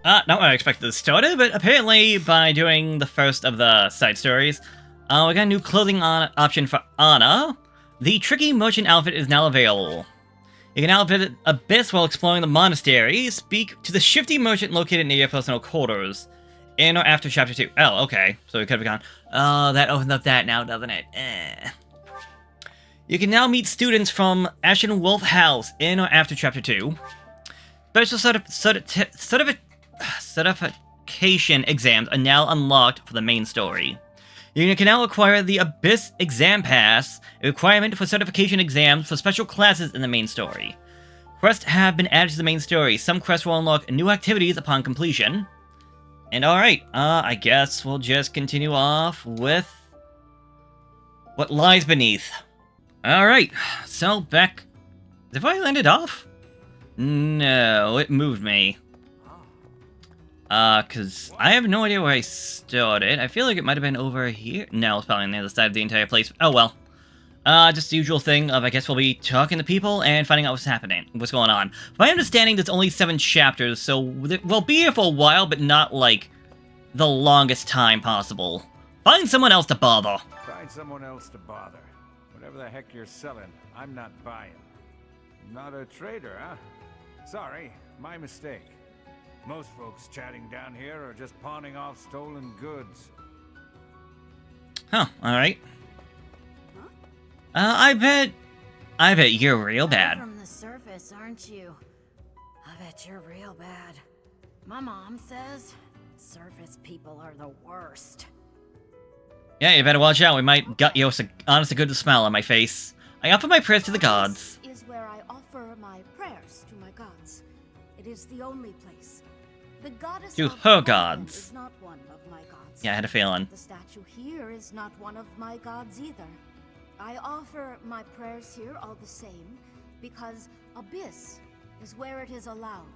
Not what I expected to start it, but apparently by doing the first of the side stories, we got a new clothing option for Anna. The tricky merchant outfit is now available. You can now visit Abyss while exploring the monastery. Speak to the shifty merchant located near your personal quarters. In or after Chapter 2. Oh, okay. So we could have gone. Oh, that opens up that now, doesn't it? You can now meet students from Ashen Wolf House in or after Chapter 2. Special certification exams are now unlocked for the main story. You can now acquire the Abyss Exam Pass, a requirement for certification exams for special classes in the main story. Quests have been added to the main story. Some quests will unlock new activities upon completion. And alright, I guess we'll just continue off with what lies beneath. Alright, so back... Have I landed off? No, it moved me. Cause I have no idea where I started. I feel like it might have been over here. No, it's probably on the other side of the entire place. Oh well. Just the usual thing of I guess we'll be talking to people and finding out what's happening, what's going on. My understanding, there's only 7 chapters, so we'll be here for a while, but not like the longest time possible. Find someone else to bother. Find someone else to bother. Whatever the heck you're selling, I'm not buying. Not a trader, huh? Sorry, my mistake. Most folks chatting down here are just pawning off stolen goods. Huh, alright. I bet you're real bad. From the surface, aren't you? I bet you're real bad. My mom says surface people are the worst. Yeah, you better watch out. We might gut you honest to good smile on my face. I offer my prayers to the gods. This is where I offer my prayers to my gods. It is the only place. The goddess To of her Emblem gods. is not one of my gods. Yeah, I had a feeling. The statue here is not one of my gods either. I offer my prayers here all the same, because Abyss is where it is allowed.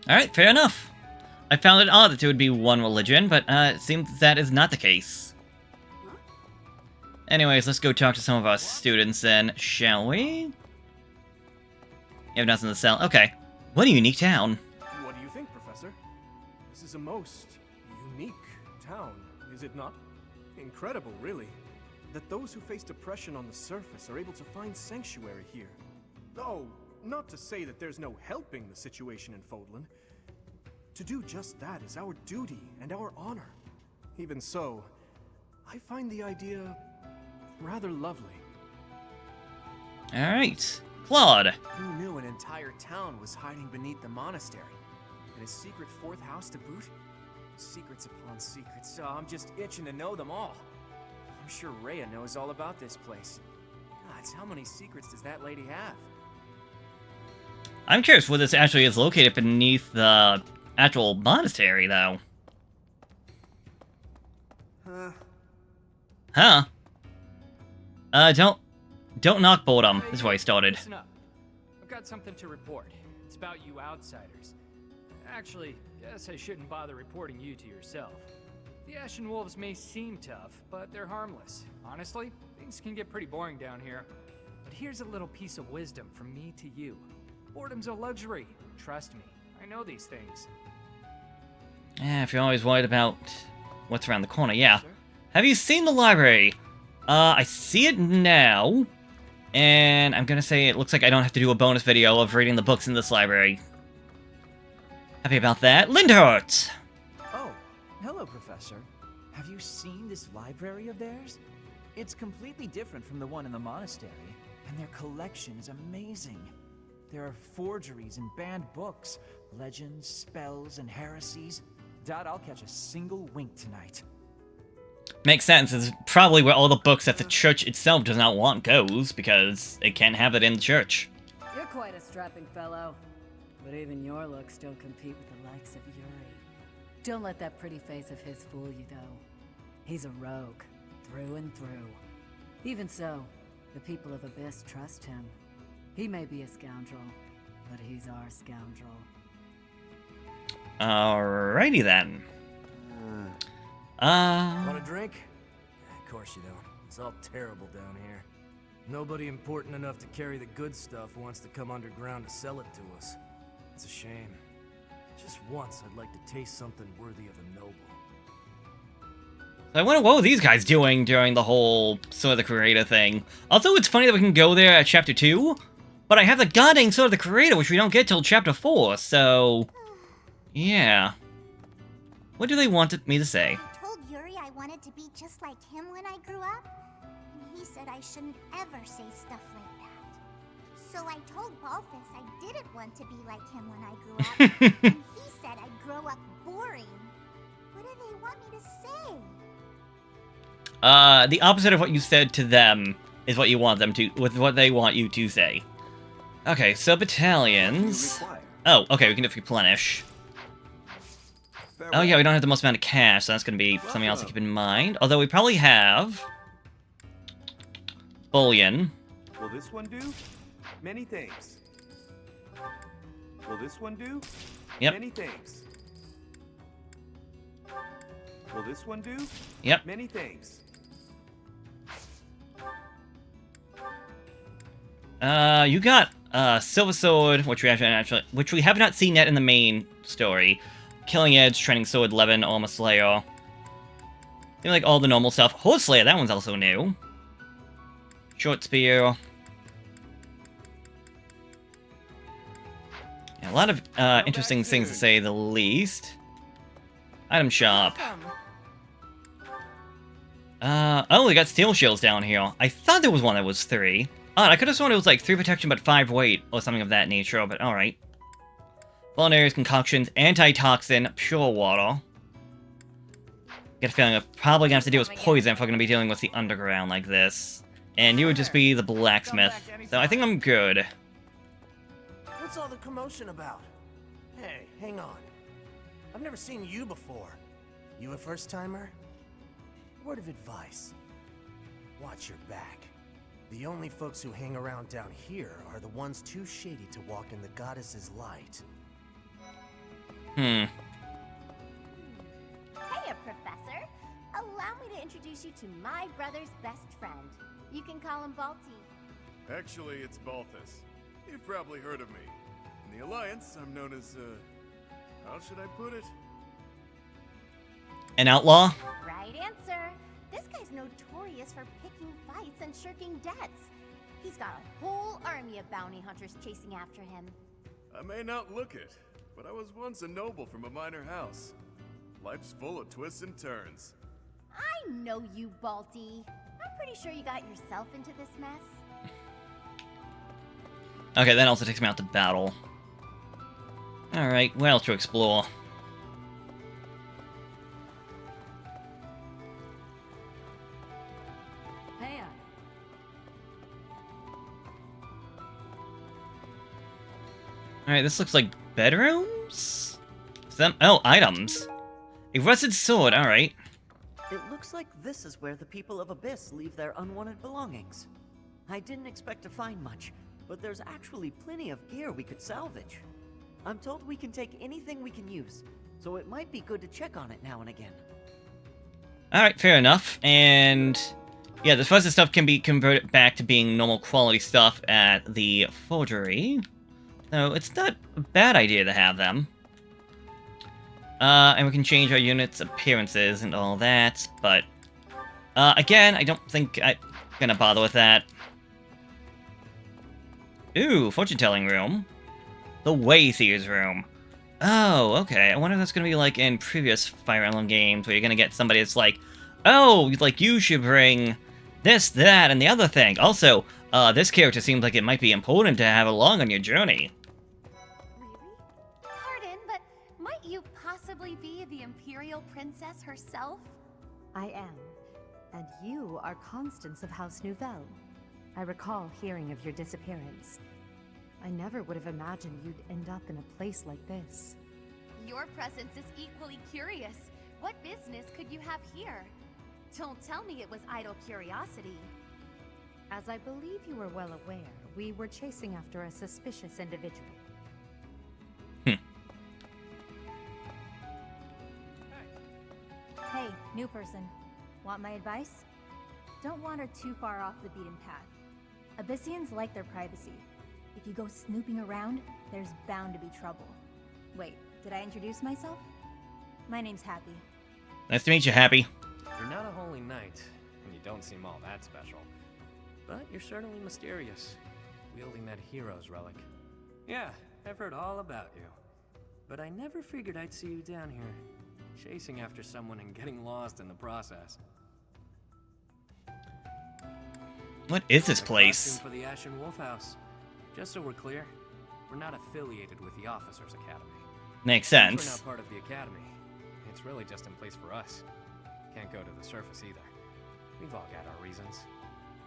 Alright, fair enough. I found it odd that there would be one religion, but it seems that is not the case. Anyways, let's go talk to some of our students then, shall we? You have nothing to sell. Okay. What a unique town. What do you think, Professor? This is a most unique town, is it not? Incredible, really, that those who face depression on the surface are able to find sanctuary here. Oh, not to say that there's no helping the situation in Fodlan. To do just that is our duty and our honor. Even so, I find the idea rather lovely. Alright. Claude. Who knew an entire town was hiding beneath the monastery? And a secret 4th house to boot? Secrets upon secrets, so I'm just itching to know them all. I'm sure Rhea knows all about this place. Gods, how many secrets does that lady have? I'm curious where this actually is located beneath the actual monastery, though. Huh? Don't knock boredom. This is where I started. Listen up. I've got something to report. It's about you outsiders. Actually, guess I shouldn't bother reporting you to yourself. The Ashen Wolves may seem tough, but they're harmless. Honestly, things can get pretty boring down here. But here's a little piece of wisdom from me to you. Boredom's a luxury. Trust me, I know these things. Yeah, if you're always worried about what's around the corner, yeah. Have you seen the library? I see it now. And I'm gonna say it looks like I don't have to do a bonus video of reading the books in this library. Happy about that. Lindhart! Oh, hello, Professor. Have you seen this library of theirs? It's completely different from the one in the monastery, and their collection is amazing. There are forgeries and banned books, legends, spells, and heresies. Doubt I'll catch a single wink tonight. Makes sense. It's probably where all the books that the church itself does not want goes, because it can't have it in the church. You're quite a strapping fellow. But even your looks don't compete with the likes of Yuri. Don't let that pretty face of his fool you, though. He's a rogue, through and through. Even so, the people of Abyss trust him. He may be a scoundrel, but he's our scoundrel. Alrighty then. Want a drink? Of course you don't. It's all terrible down here. Nobody important enough to carry the good stuff wants to come underground to sell it to us. It's a shame. Just once, I'd like to taste something worthy of a noble. I wonder what were these guys doing during the whole Sword of the Creator thing. Also, it's funny that we can go there at Chapter 2, but I have the goddamn Sword of the Creator, which we don't get till Chapter 4, so... yeah. What do they want me to say? I told Yuri I wanted to be just like him when I grew up, and he said I shouldn't ever say stuff like that. So I told Balthus I didn't want to be like him when I grew up, and he said I'd grow up boring. What do they want me to say? The opposite of what you said to them is what you want them to, with what they want you to say. Okay, so battalions. Oh, okay, we can just replenish. Oh yeah, we don't have the most amount of cash, so that's gonna be something else to keep in mind. Although we probably have bullion. Will this one do? Many thanks. Will this one do? Yep. Many thanks. Will this one do? Yep. Many thanks. You got Silver Sword, which we have not seen yet in the main story. Killing Edge, Training Sword, Levin, Armor Slayer. Like all the normal stuff. Horse Slayer, that one's also new. Short Spear. Yeah, a lot of interesting things to say the least. Item shop. Oh, we got steel shields down here. I thought there was one that was 3. Oh, I could have sworn it was like 3 protection but 5 weight, or something of that nature, but alright. Vulnerary concoctions, antitoxin, pure water. Get a feeling I'm probably gonna have to deal with poison if we're gonna be dealing with the underground like this. And you would just be the blacksmith. So I think I'm good. What's all the commotion about? Hey, hang on. I've never seen you before. You a first-timer? Word of advice. Watch your back. The only folks who hang around down here are the ones too shady to walk in the goddess's light. Hiya, Professor. Allow me to introduce you to my brother's best friend. You can call him Balti. Actually, it's Balthus. You've probably heard of me. In the Alliance, I'm known as, how should I put it? An outlaw? Right answer. This guy's notorious for picking fights and shirking debts. He's got a whole army of bounty hunters chasing after him. I may not look it, but I was once a noble from a minor house. Life's full of twists and turns. I know you, Balti. I'm pretty sure you got yourself into this mess. Okay, that also takes me out to battle. Alright, what else to explore? Alright, this looks like bedrooms? Oh, items. A rusted sword, alright. It looks like this is where the people of Abyss leave their unwanted belongings. I didn't expect to find much, but there's actually plenty of gear we could salvage. I'm told we can take anything we can use, so it might be good to check on it now and again. Alright, fair enough. And yeah, the rusted stuff can be converted back to being normal quality stuff at the forgery. So it's not a bad idea to have them. And we can change our units' appearances and all that, but again, I don't think I'm gonna bother with that. Ooh, fortune-telling room. The Wayseer's room. Oh, okay. I wonder if that's gonna be like in previous Fire Emblem games, where you're gonna get somebody that's like, oh, like you should bring this, that, and the other thing. Also, this character seems like it might be important to have along on your journey. Possibly be the Imperial Princess herself? I am. And you are Constance of House Nouvelle. I recall hearing of your disappearance. I never would have imagined you'd end up in a place like this. Your presence is equally curious. What business could you have here? Don't tell me it was idle curiosity. As I believe you were well aware, we were chasing after a suspicious individual. Hey, new person. Want my advice? Don't wander too far off the beaten path. Abyssians like their privacy. If you go snooping around, there's bound to be trouble. Wait, Did I introduce myself? My name's Happy. Nice to meet you, Happy. You're not a holy knight, and you don't seem all that special. But you're certainly mysterious, wielding that hero's relic. Yeah, I've heard all about you. But I never figured I'd see you down here, chasing after someone and getting lost in the process. What is this A place? costume for the Ashen Wolf House. Just so we're clear, we're not affiliated with the Officers Academy. Makes Since sense. we're not part of the Academy, it's really just in place for us. Can't go to the surface either. We've all got our reasons.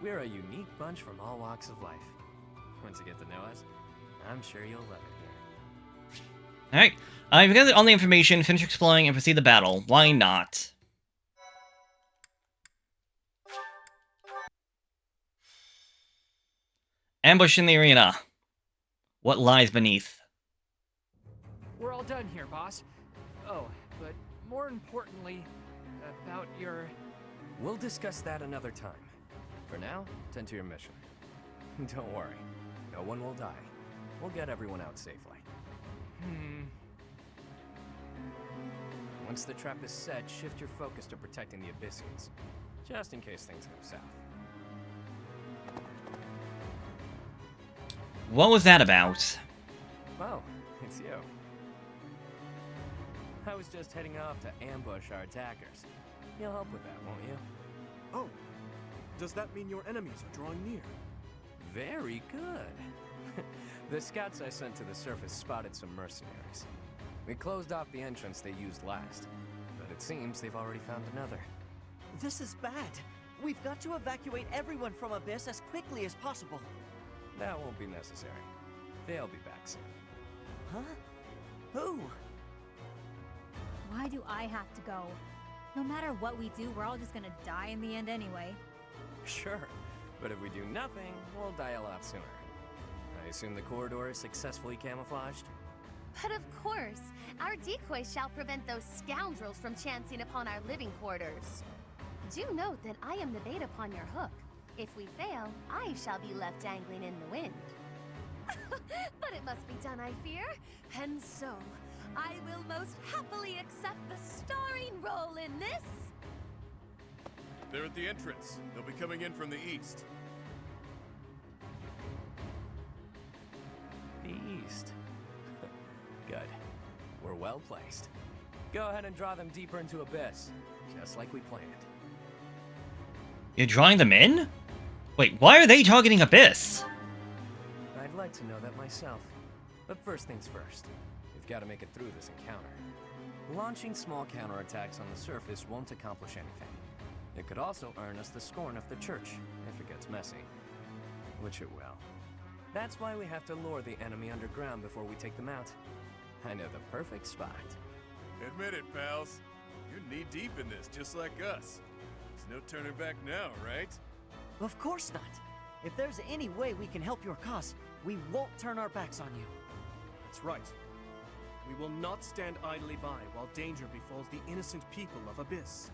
We're a unique bunch from all walks of life. Once you get to know us, I'm sure you'll love it here. Alright. I've got all the information, finish exploring, and proceed the battle. Why not? Ambush in the arena. What lies beneath? We're all done here, boss. Oh, but more importantly, about your... We'll discuss that another time. For now, tend to your mission. Don't worry, no one will die. We'll get everyone out safely. Once the trap is set, shift your focus to protecting the Abyssians, just in case things go south. What was that about? Oh, it's you. I was just heading off to ambush our attackers. You'll help with that, won't you? Oh, does that mean your enemies are drawing near? Very good. The scouts I sent to the surface spotted some mercenaries. We closed off the entrance they used last, but it seems they've already found another. This is bad. We've got to evacuate everyone from Abyss as quickly as possible. That won't be necessary. They'll be back soon. Huh? Who? Why do I have to go? No matter what we do, we're all just gonna die in the end anyway. Sure, but if we do nothing, we'll die a lot sooner. I assume the corridor is successfully camouflaged? But of course, our decoy shall prevent those scoundrels from chancing upon our living quarters. Do note that I am the bait upon your hook. If we fail, I shall be left dangling in the wind. But it must be done, I fear. And so, I will most happily accept the starring role in this. They're at the entrance. They'll be coming in from the east. The east. Good. We're well placed. Go ahead and draw them deeper into Abyss, just like we planned. You're drawing them in? Wait, why are they targeting Abyss? I'd like to know that myself. But first things first. We've got to make it through this encounter. Launching small counterattacks on the surface won't accomplish anything. It could also earn us the scorn of the church, if it gets messy. Which it will. That's why we have to lure the enemy underground before we take them out. I know the perfect spot. Admit it, pals. You're knee-deep in this, just like us. There's no turning back now, right? Of course not. If there's any way we can help your cause, we won't turn our backs on you. That's right. We will not stand idly by while danger befalls the innocent people of Abyss.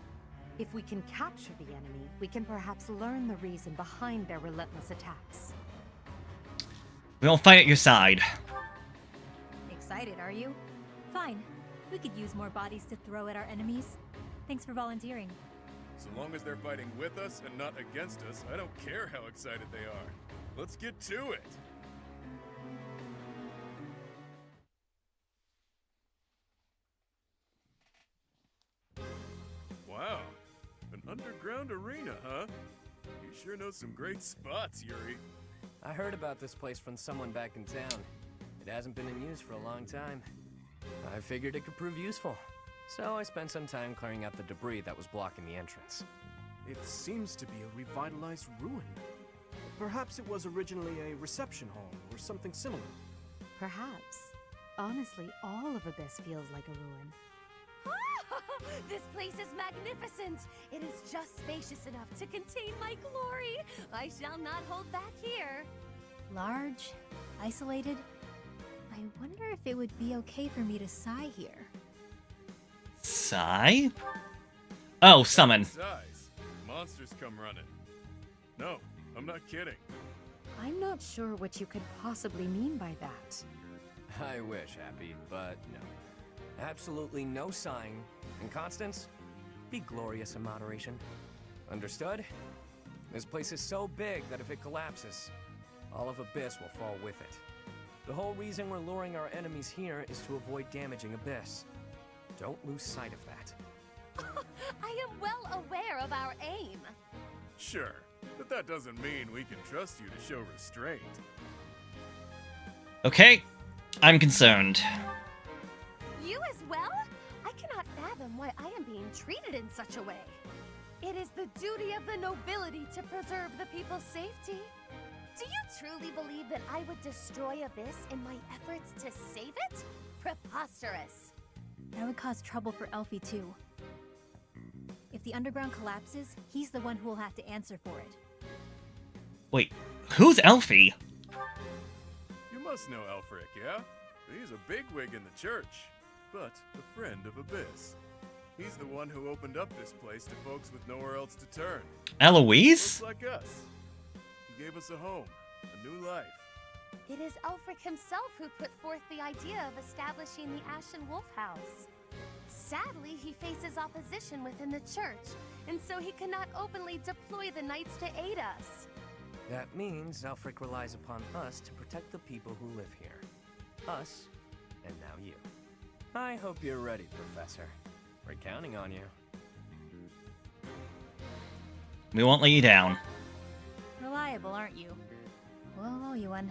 If we can capture the enemy, we can perhaps learn the reason behind their relentless attacks. We'll fight at your side. Excited, are you? Fine. We could use more bodies to throw at our enemies. Thanks for volunteering. So long as they're fighting with us and not against us, I don't care how excited they are. Let's get to it! Wow, an underground arena, huh? You sure know some great spots, Yuri. I heard about this place from someone back in town. It hasn't been in use for a long time. I figured it could prove useful. So I spent some time clearing out the debris that was blocking the entrance. It seems to be a revitalized ruin. Perhaps it was originally a reception hall or something similar. Perhaps. Honestly, all of Abyss feels like a ruin. This place is magnificent. It is just spacious enough to contain my glory. I shall not hold back here. Large, isolated. I wonder if it would be okay for me to sigh here. Sigh? Oh, summon. Size. Monsters come running. No, I'm not kidding. I'm not sure what you could possibly mean by that. I wish, Happy, but no. Absolutely no sighing. And Constance, be glorious in moderation. Understood? This place is so big that if it collapses, all of Abyss will fall with it. The whole reason we're luring our enemies here is to avoid damaging Abyss. Don't lose sight of that. I am well aware of our aim. Sure, but that doesn't mean we can trust you to show restraint. Okay, I'm concerned. You as well? I cannot fathom why I am being treated in such a way. It is the duty of the nobility to preserve the people's safety. Do you truly believe that I would destroy Abyss in my efforts to save it? Preposterous. That would cause trouble for Elfie too. If the underground collapses, he's the one who will have to answer for it. Wait, who's Elfie? You must know Elfric, yeah? He's a bigwig in the church, but a friend of Abyss. He's the one who opened up this place to folks with nowhere else to turn. Eloise? Looks like us. He gave us a home, a new life. It is Elfric himself who put forth the idea of establishing the Ashen Wolf House. Sadly, he faces opposition within the church, and so he cannot openly deploy the knights to aid us. That means Elfric relies upon us to protect the people who live here. Us, and now you. I hope you're ready, Professor. We're counting on you. We won't let you down. Reliable, aren't you? We'll owe you one.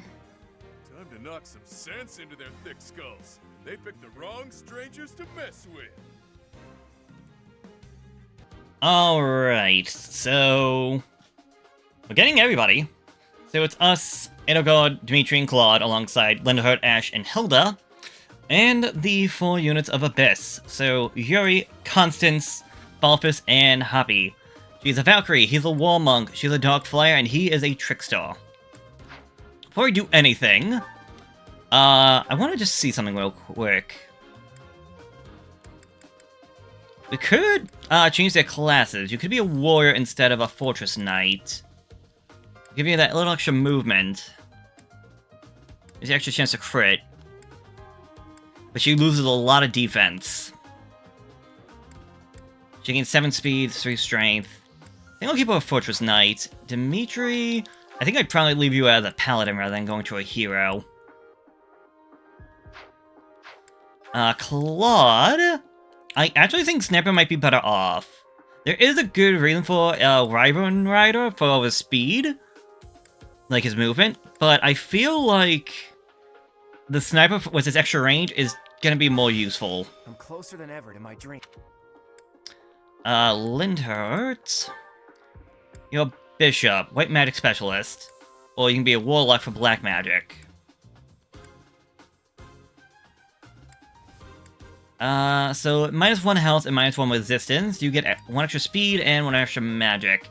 Time to knock some sense into their thick skulls. They picked the wrong strangers to mess with. Alright, so... we're getting everybody. So it's us, Edogard, Dimitri, and Claude, alongside Lindenhurt, Ash, and Hilda. And the 4 units of Abyss. So Yuri, Constance, Balthus, and Happy. She's a Valkyrie, he's a War Monk, she's a Dark Flyer, and he is a Trickster. Before we do anything, I want to just see something real quick. We could change their classes. You could be a Warrior instead of a Fortress Knight. Give you that little extra movement. There's an extra chance to crit. But she loses a lot of defense. She gains 7 speed, 3 strength. I think I'll keep her a Fortress Knight. Dimitri... I think I'd probably leave you as a Paladin rather than going to a Hero. Claude... I actually think Sniper might be better off. There is a good reason for Wyvern Rider for his speed. Like his movement. But I feel like... the Sniper with his extra range is gonna be more useful. I'm closer than ever to my dream. Lindhurt. You're a Bishop, White Magic Specialist. Or you can be a Warlock for Black Magic. So -1 health and -1 resistance. You get 1 extra speed and 1 extra magic.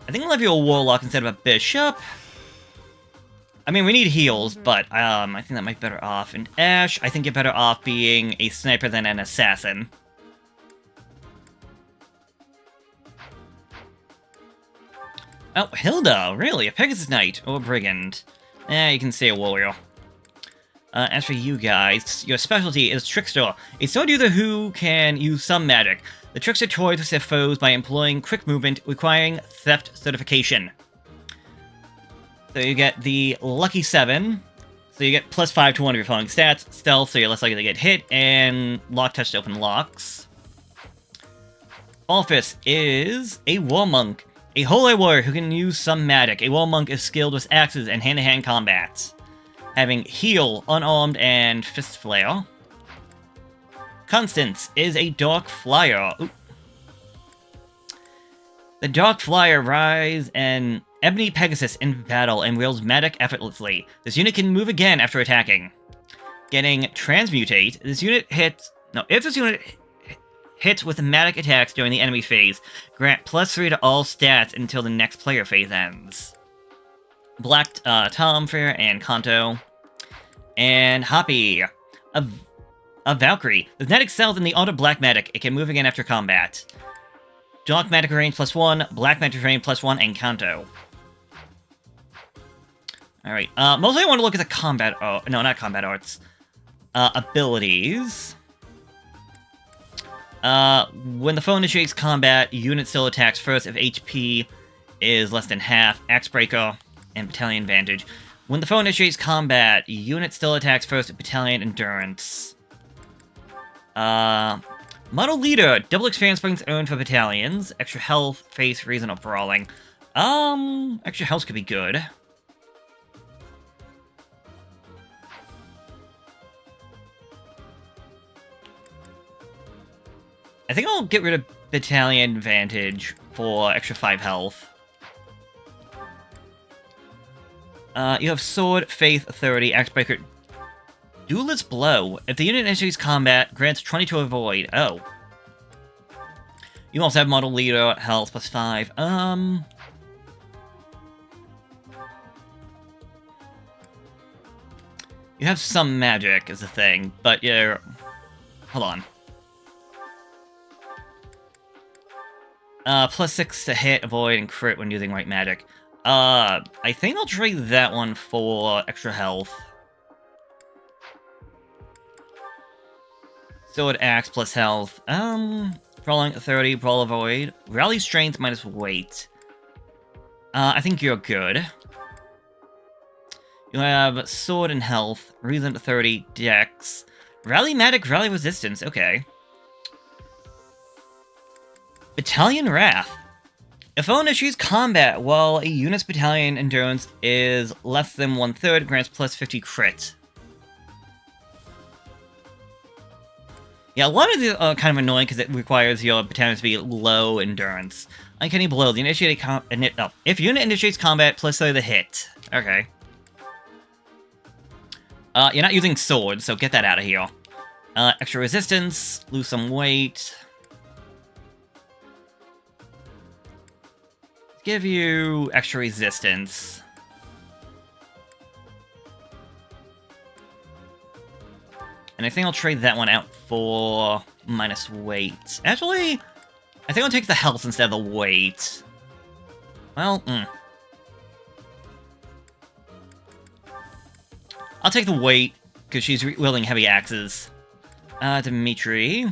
I think I'll have you a Warlock instead of a Bishop. I mean, we need heals, but I think that might be better off. And Ash, I think you're better off being a Sniper than an Assassin. Oh, Hilda, really? A Pegasus Knight or a Brigand? You can say a Warrior. As for you guys, your specialty is Trickster, a sword user who can use some magic. The Trickster toys with their foes by employing quick movement requiring theft certification. So you get the Lucky 7, so you get +5 to one of your following stats, Stealth, so you're less likely to get hit, and Lock Touch to open locks. Balthus is a War Monk, a Holy Warrior who can use some magic. A War Monk is skilled with axes and hand-to-hand combat, having Heal, Unarmed, and Fist Flare. Constance is a Dark Flyer. Ooh. The Dark Flyer rides an Ebony Pegasus in battle and wields magic effortlessly. This unit can move again after attacking. Getting Transmutate, this unit hits... No, if this unit hits with magic attacks during the enemy phase, grant +3 to all stats until the next player phase ends. Black Tom Fair and Kanto. And Happy, a Valkyrie. This net excels in the art of Black Magic. It can move again after combat. Dark Magic range +1, Black Magic range +1, and Kanto. Alright, mostly I want to look at the combat... Oh, no, not combat arts. Abilities. When the foe initiates combat, unit still attacks first if HP is less than half, Axe Breaker, and Battalion Advantage. When the foe initiates combat, unit still attacks first, Battalion Endurance. Model Leader, double experience points earned for battalions, extra health, face, reason, or brawling. Extra health could be good. I think I'll get rid of Battalion Advantage for extra 5 health. You have Sword, Faith, 30, Axe Breaker, Duelist Blow. If the unit initiates combat, grants 20 to avoid. Oh. You also have Model Leader, health plus 5. You have some magic is the thing, but you're... Hold on. Plus 6 to hit, avoid, and crit when using white magic. I think I'll trade that one for extra health. Sword, Axe, plus health. Brawling 30, Brawl avoid. Rally strength minus weight. I think you're good. You have sword and health, reason 30, dex. Rally magic, rally resistance, okay. Battalion Wrath. If foe initiates combat while a unit's battalion endurance is less than 1/3, grants plus 50 crit. Yeah, a lot of these are kind of annoying because it requires your battalion to be low endurance. Uncanny Blow. The initiated if unit initiates combat, plus 30 the hit. Okay. You're not using swords, so get that out of here. Extra resistance, lose some weight. Give you extra resistance. And I think I'll trade that one out for minus weight. Actually, I think I'll take the health instead of the weight. Well, I'll take the weight, because she's wielding heavy axes. Dimitri.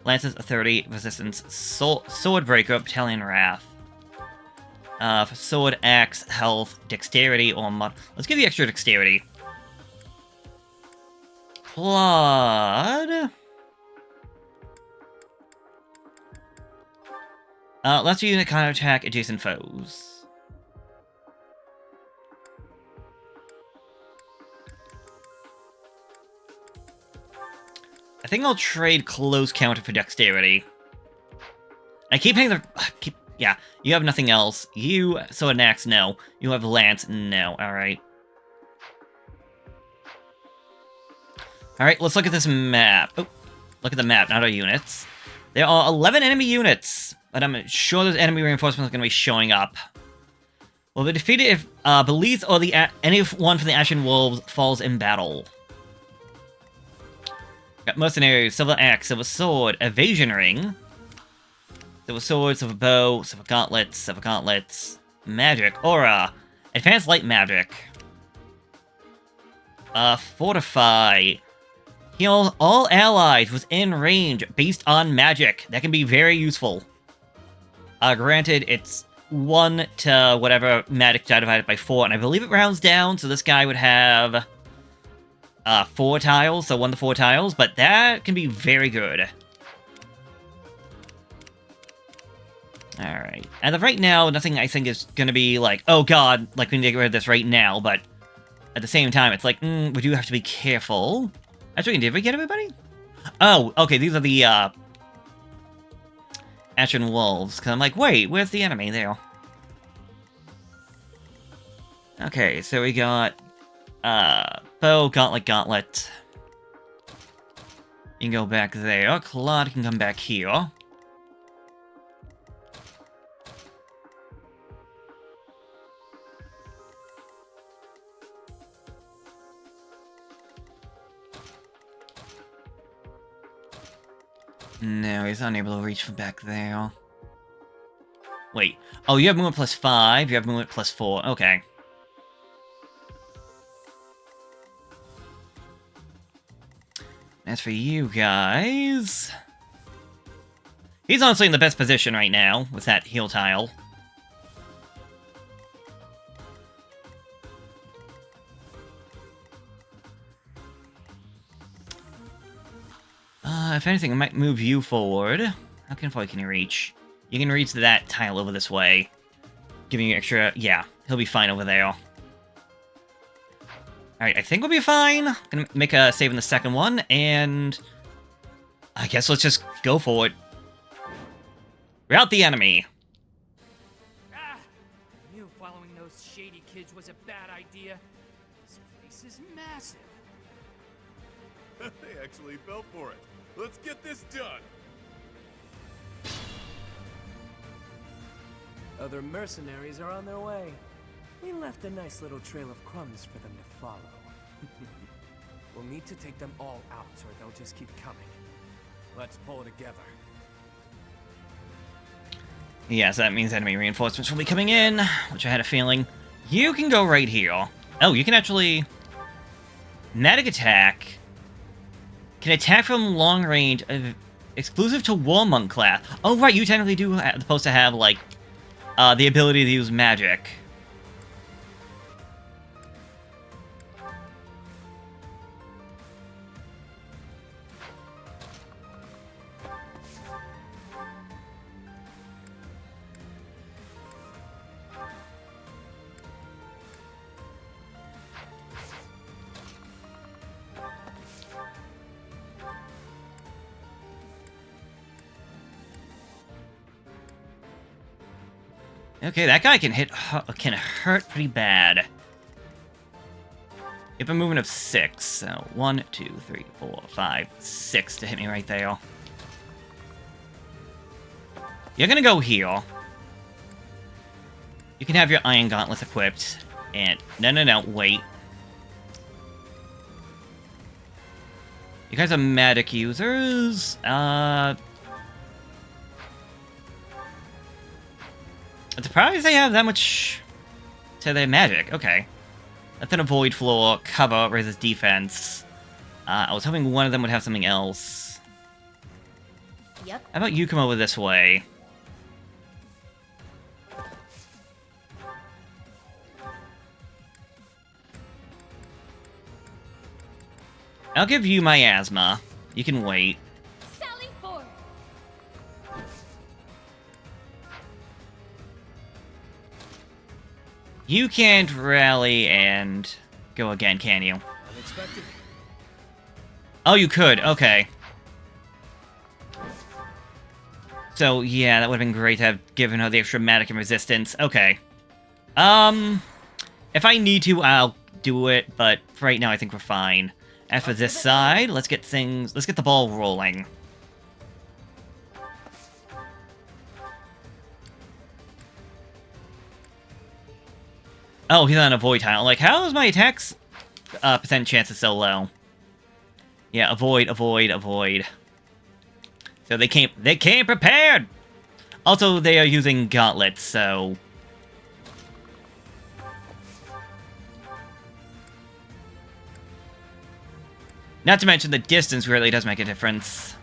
Lances 30, resistance, Swordbreaker, Battalion Wrath. For sword, axe, health, dexterity, or mod. Let's give you extra dexterity. Claude. Let's unit counterattack adjacent foes. I think I'll trade close counter for dexterity. I keep hitting the... Yeah, you have nothing else. You, sword and axe, no. You have lance, no. Alright. Alright, let's look at this map. Oh, look at the map, not our units. There are 11 enemy units, but I'm sure those enemy reinforcements are going to be showing up. Will be defeated if Belize or any one from the Ashen Wolves falls in battle. Got mercenaries, silver axe, silver sword, evasion ring, silver sword, silver bow, silver gauntlets, magic, aura, advanced light magic, fortify, heal all allies within range based on magic. That can be very useful. Granted, it's 1 to whatever magic divided by 4, and I believe it rounds down, so this guy would have 4 tiles, so 1 to 4 tiles, but that can be very good. Alright. As of right now, nothing I think is gonna be like, oh god, like we need to get rid of this right now, but at the same time, it's like, we do have to be careful. Actually, did we get everybody? Oh, okay, these are the, Ashen Wolves, because I'm like, wait, where's the enemy? There. Okay, so we got, bow, gauntlet. You can go back there. Claude can come back here. No, he's unable to reach from back there. Wait. Oh, you have movement plus 5, you have movement plus 4. Okay. As for you guys... He's honestly in the best position right now with that heal tile. If anything, I might move you forward. How far can you reach? You can reach that tile over this way. Giving you extra... Yeah, he'll be fine over there. Alright, I think we'll be fine. Gonna make a save in the second one, and... I guess let's just go for it. Rout the enemy. Ah! I knew following those shady kids was a bad idea. This place is massive. They actually fell for it. Let's get this done. Other mercenaries are on their way. We left a nice little trail of crumbs for them to follow. We'll need to take them all out, or they'll just keep coming. Let's pull together. Yes, that means enemy reinforcements will be coming in, which I had a feeling. You can go right here. Oh, you can actually... Magic attack. Can attack from long range, exclusive to War Monk class. Oh, right, you technically do supposed to have, like, the ability to use magic. Okay, that guy can hurt pretty bad. If a movement of 6, so 1, 2, 3, 4, 5, 6 to hit me right there. You're gonna go here. You can have your Iron Gauntlets equipped, and no, wait. You guys are magic users. I'm surprised they have that much to their magic. Okay. That's an avoid floor, cover, raises defense. I was hoping one of them would have something else. Yep. How about you come over this way? I'll give you my asthma. You can wait. Sally forth. You can't rally and go again, can you? Unexpected. Oh, you could. Okay. So, yeah, that would have been great to have given her the extra magic and resistance. Okay. If I need to, I'll do it, but for right now, I think we're fine. As for this side, let's get the ball rolling. Oh, he's on a void tile. Like, how is my attacks percent chances so low? Yeah, avoid. So they came prepared! Also, they are using gauntlets, so... Not to mention the distance really does make a difference.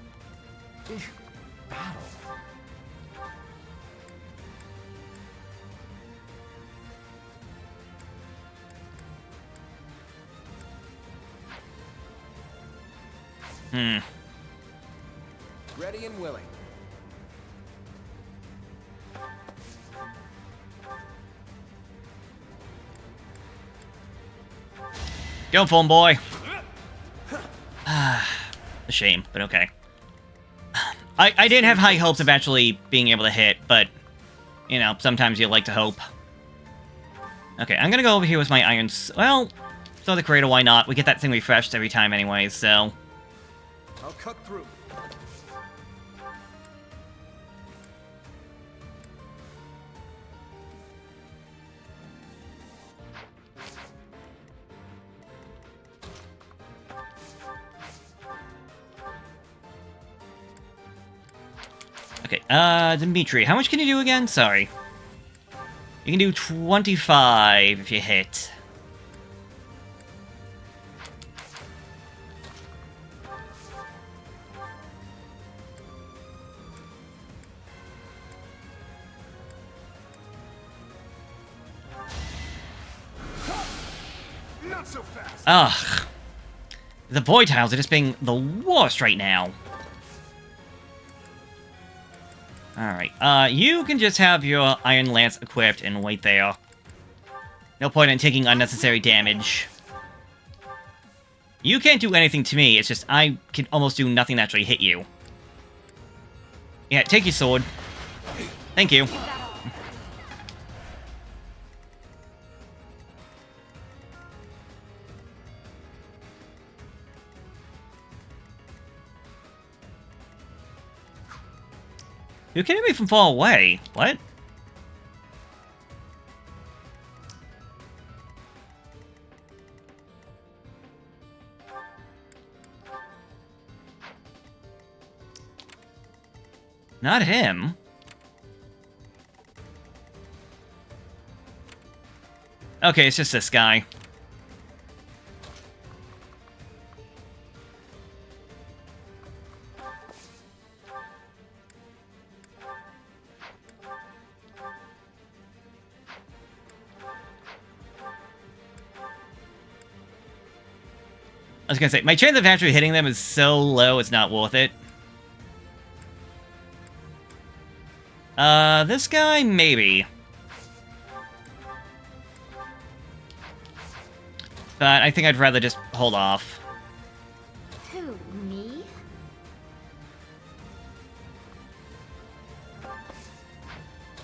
Ready and willing. Go for him, boy. A shame, but okay. I didn't have high hopes of actually being able to hit, but, you know, sometimes you like to hope. Okay, I'm gonna go over here with my irons. Well, throw the cradle, why not? We get that thing refreshed every time anyways, so... I'll cut through. Okay, Dimitri, how much can you do again? Sorry. You can do 25 if you hit. Not so fast. Ugh. The void tiles are just being the worst right now. Alright, you can just have your Iron Lance equipped and wait there. No point in taking unnecessary damage. You can't do anything to me, it's just I can almost do nothing to actually hit you. Yeah, take your sword. Thank you. You're kidding me from far away. What? Not him. Okay, it's just this guy. I was gonna say, my chance of actually hitting them is so low, it's not worth it. This guy, maybe. But I think I'd rather just hold off. Who, me?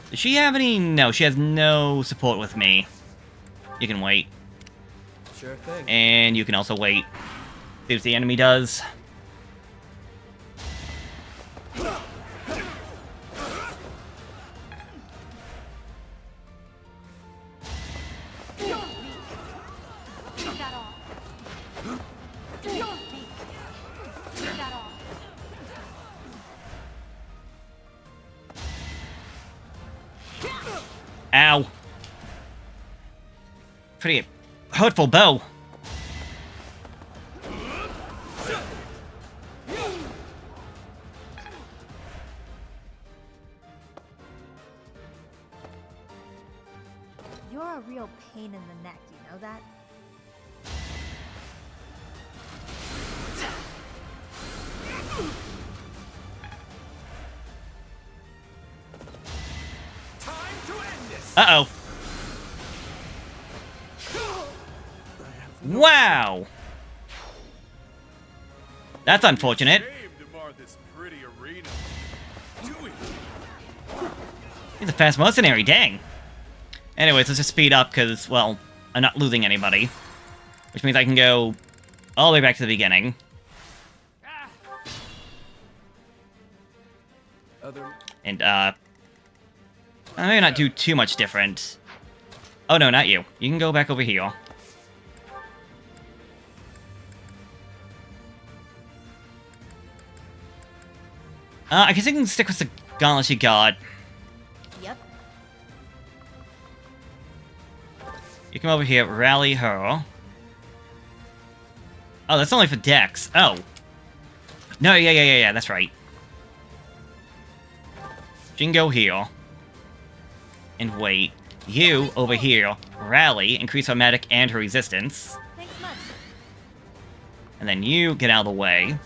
Does she have any? No, she has no support with me. You can wait. Sure thing. And you can also wait. See what the enemy does. Ow. Pretty hurtful bow. You're a real pain in the neck, you know that? Uh-oh. Wow. That's unfortunate. He's a fast mercenary, dang. Anyways, let's just speed up, because, well, I'm not losing anybody. Which means I can go all the way back to the beginning. And, maybe not do too much different. Oh, no, not you. You can go back over here. I guess I can stick with the gauntlets you got. Yep. You come over here, rally her. Oh, that's only for Dex. Oh. No, yeah, that's right. You can go here. And wait. You, over here, rally, increase her medic and her resistance. Thanks much. And then you get out of the way.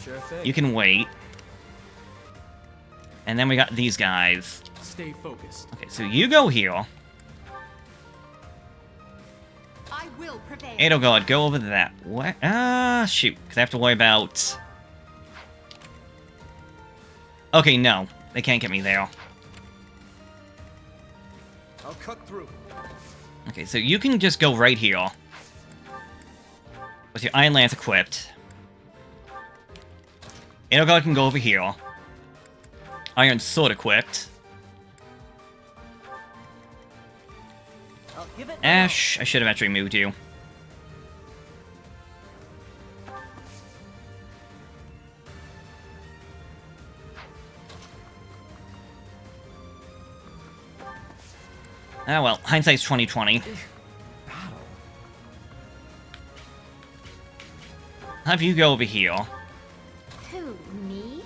Sure thing. You can wait. And then we got these guys. Stay focused. Okay, so you go here. I will prevail. And oh god, go over that. What? Shoot. Because I have to worry about... Okay, no. They can't get me there. I'll cut through. Okay, so you can just go right here. With your Iron Lance equipped. Edelgard can go over here. Iron Sword equipped. Ash, I should have actually moved you. Ah well, hindsight's 20/20. Have you go over here. Who, me?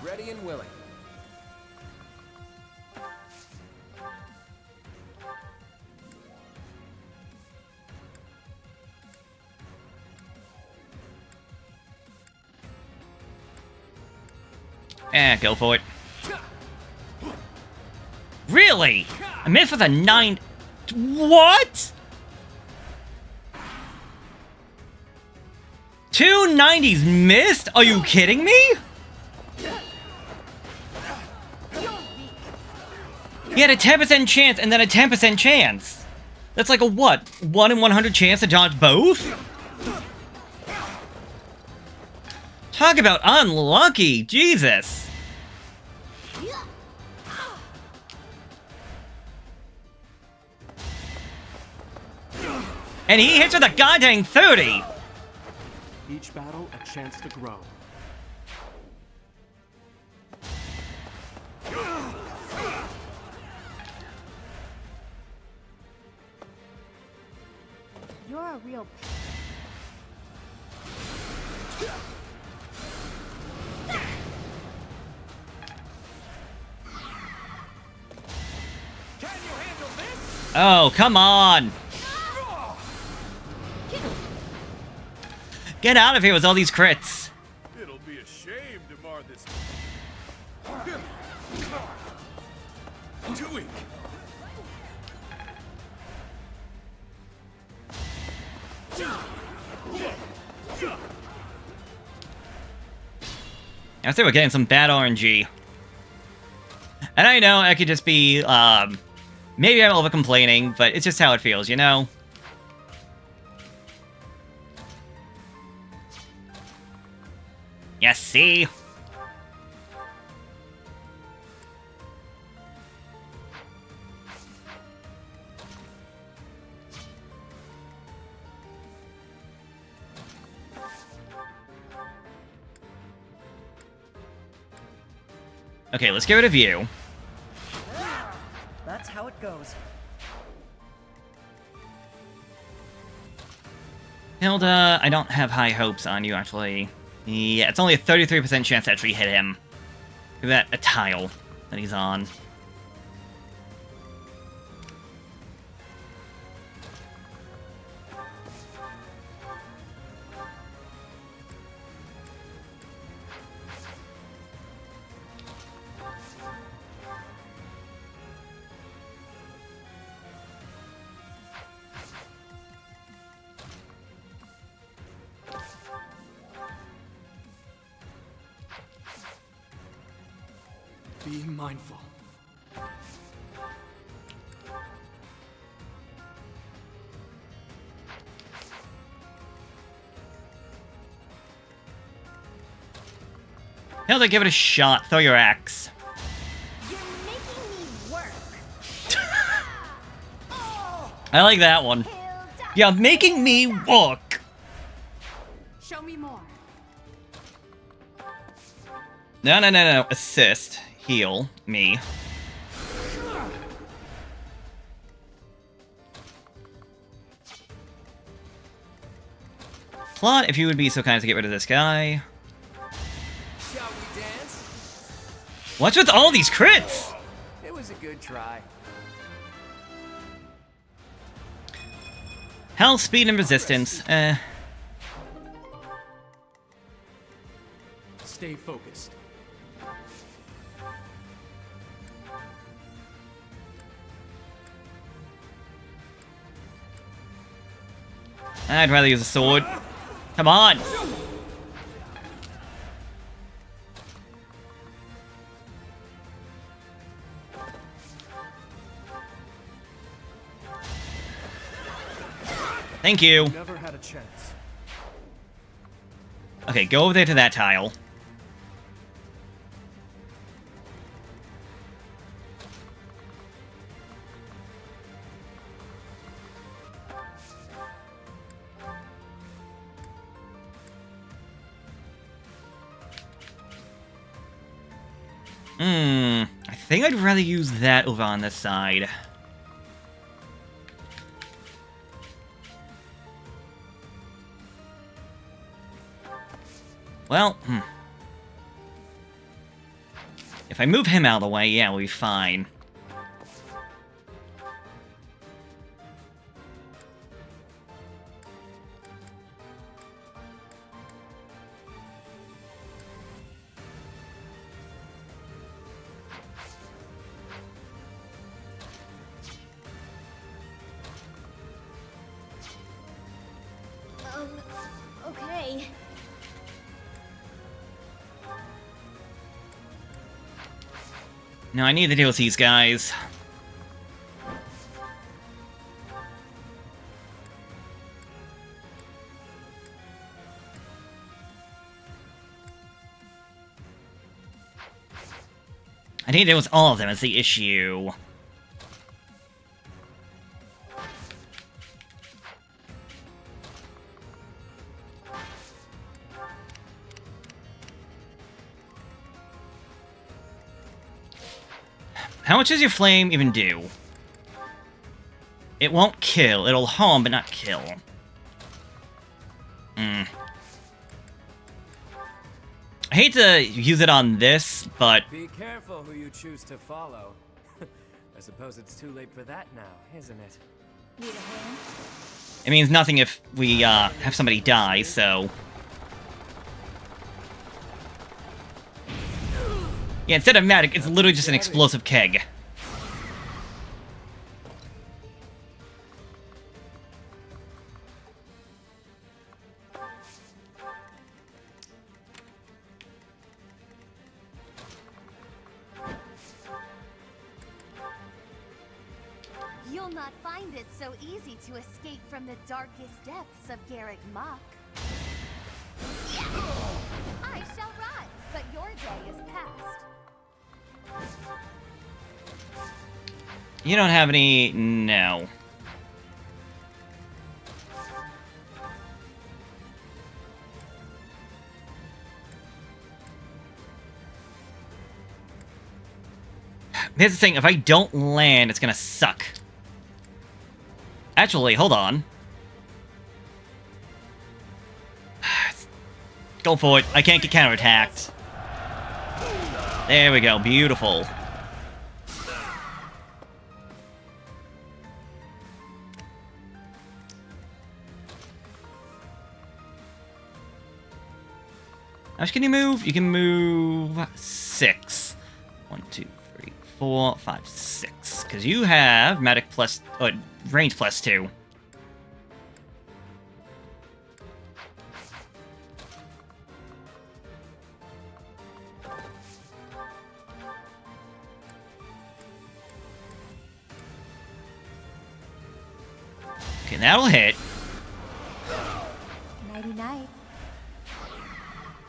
Ready and willing. Go for it. Really? I missed with a 9... What? 2 90s missed? Are you kidding me? He had a 10% chance and then a 10% chance. That's like a what? 1 in 100 chance to dodge both? Talk about unlucky, Jesus. And he hits with a goddamn 30. Each battle a chance to grow. You're a real... Oh, come on. Get out of here with all these crits. It'll be a shame to mar this. Doing. I say we're getting some bad RNG. And I know I could just be, maybe I'm over-complaining, but it's just how it feels, you know? Yes, see? Okay, let's get rid of you. That's how it goes. Hilda, I don't have high hopes on you, actually. Yeah, it's only a 33% chance to actually hit him. Look at that, a tile that he's on. Be mindful. Hilda, give it a shot. Throw your axe. You're making me work. I like that one. You're making me work. Show me more. No. Assist. Heal. Me. Plot, if you would be so kind as to get rid of this guy. Shall we dance? What's with all these crits? It was a good try. Health, speed, and resistance. Stay focused. I'd rather use a sword. Come on! Thank you. Never had a chance. Okay, go over there to that tile. I think I'd rather use that over on this side. Well, if I move him out of the way, yeah, we'll be fine. Okay. No, I need to deal with these guys. I need to deal with all of them is the issue. How much does your flame even do? It won't kill. It'll harm, but not kill. I hate to use it on this, but... Be careful who you choose to follow. I suppose it's too late for that now, isn't it? Need a hand? It means nothing if we, have somebody die, so... Yeah, instead of magic, it's literally just an explosive keg. You'll not find it so easy to escape from the darkest depths of Garrick Mach. I shall rise, but your day is past. You don't have any... no. Here's the thing, if I don't land, it's gonna suck. Actually, hold on. Go for it. I can't get counterattacked. There we go. Beautiful. How much can you move? You can move 6. 1, 2, 3, 4, 5, 6. Because you have magic plus... range plus 2. Okay, that'll hit. Nighty-night.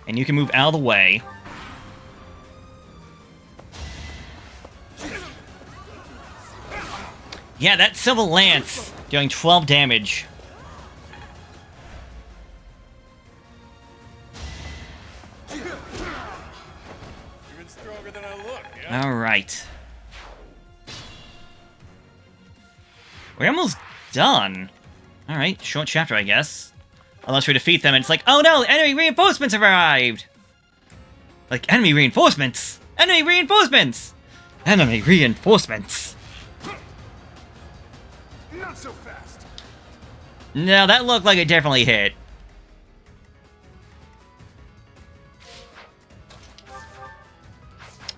And you can move out of the way. Yeah, that Civil Lance doing 12 damage. Even stronger than I look, yeah? Alright. We're almost done. Alright, short chapter, I guess. Unless we defeat them and it's like, oh no, enemy reinforcements have arrived! Like, enemy reinforcements! Enemy reinforcements! Enemy reinforcements! Not so fast. No, that looked like it definitely hit.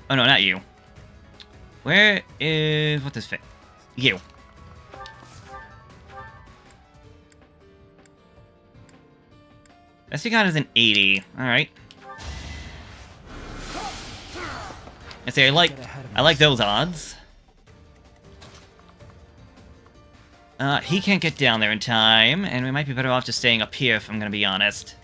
Oh no, not you. Where is... what does fit? You. SD God is an 80. Alright. I say I like those odds. He can't get down there in time, and we might be better off just staying up here if I'm gonna be honest.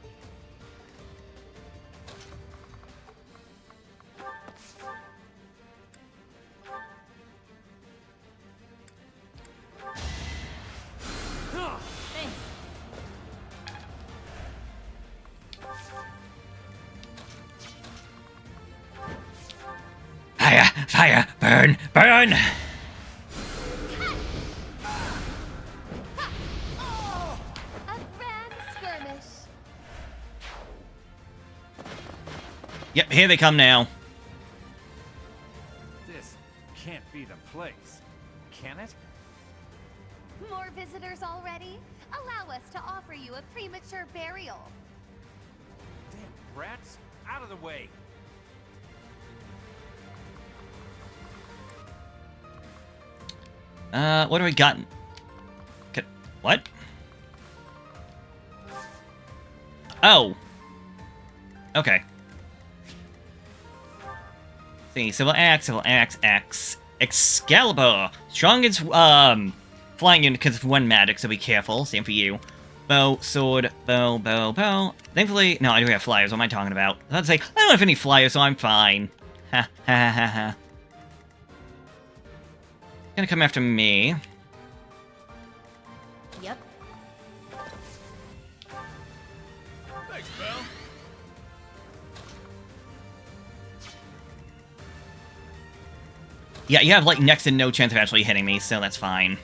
Fire! Fire! Burn! Burn! Yep, here they come now. This can't be the place, can it? More visitors already? Allow us to offer you a premature burial. Damn rats, out of the way. What have we gotten? What? Oh. Okay. See, Civil Axe, Axe. Excalibur! Strongest, flying unit because of one magic, so be careful. Same for you. Bow, sword, bow. Thankfully, no, I do have flyers. What am I talking about? I was about to say, I don't have any flyers, so I'm fine. Ha, ha, ha, ha. Gonna come after me. Yep. Thanks, pal. Yeah, you have, like, next to no chance of actually hitting me, so that's fine.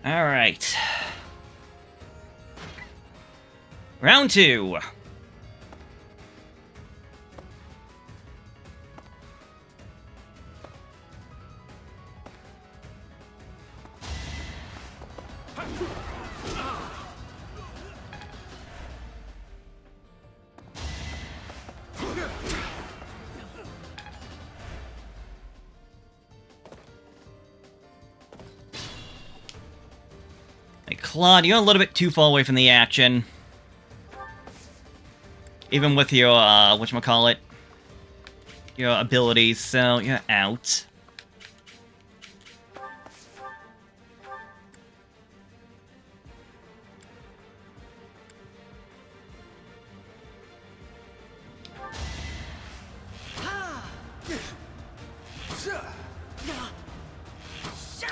Alright. Round 2. Hey, Claude, you're a little bit too far away from the action. Even with your, whatchamacallit, your abilities, so you're out.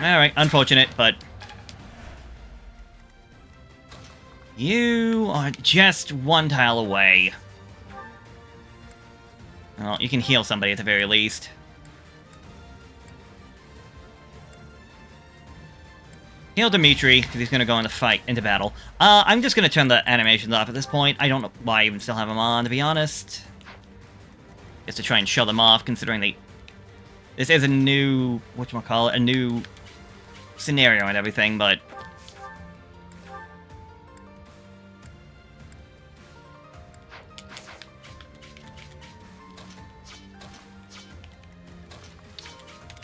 Alright, unfortunate, but... You are just one tile away. Well, you can heal somebody at the very least. Heal Dimitri, because he's going to go into battle. I'm just going to turn the animations off at this point. I don't know why I even still have them on, to be honest. Just to try and show them off, considering this is a new, whatchamacallit, a new scenario and everything, but...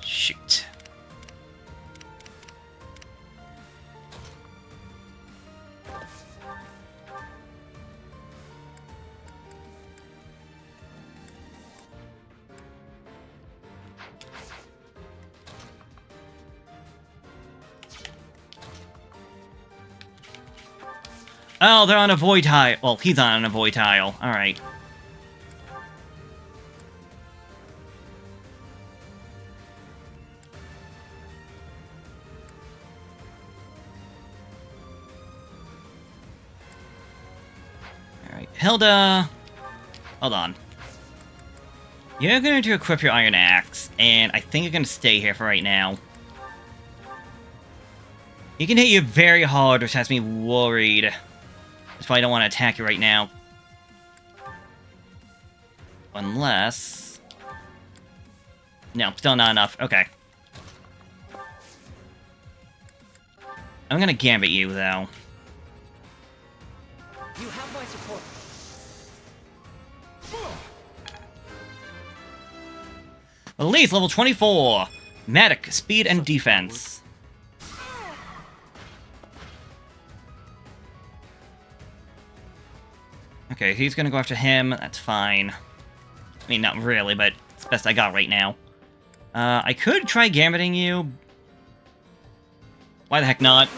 Shoot. Oh, they're on a void tile. Well, he's on a void tile. Alright. Alright, Hilda... Hold on. You're going to equip your Iron Axe, and I think you're going to stay here for right now. He can hit you very hard, which has me worried. That's why I don't want to attack you right now. Unless... No, still not enough. Okay. I'm gonna gambit you, though. You have my support. Elise, level 24. Medic, speed and defense. Okay, he's gonna go after him. That's fine. I mean, not really, but it's the best I got right now. I could try gambiting you. Why the heck not?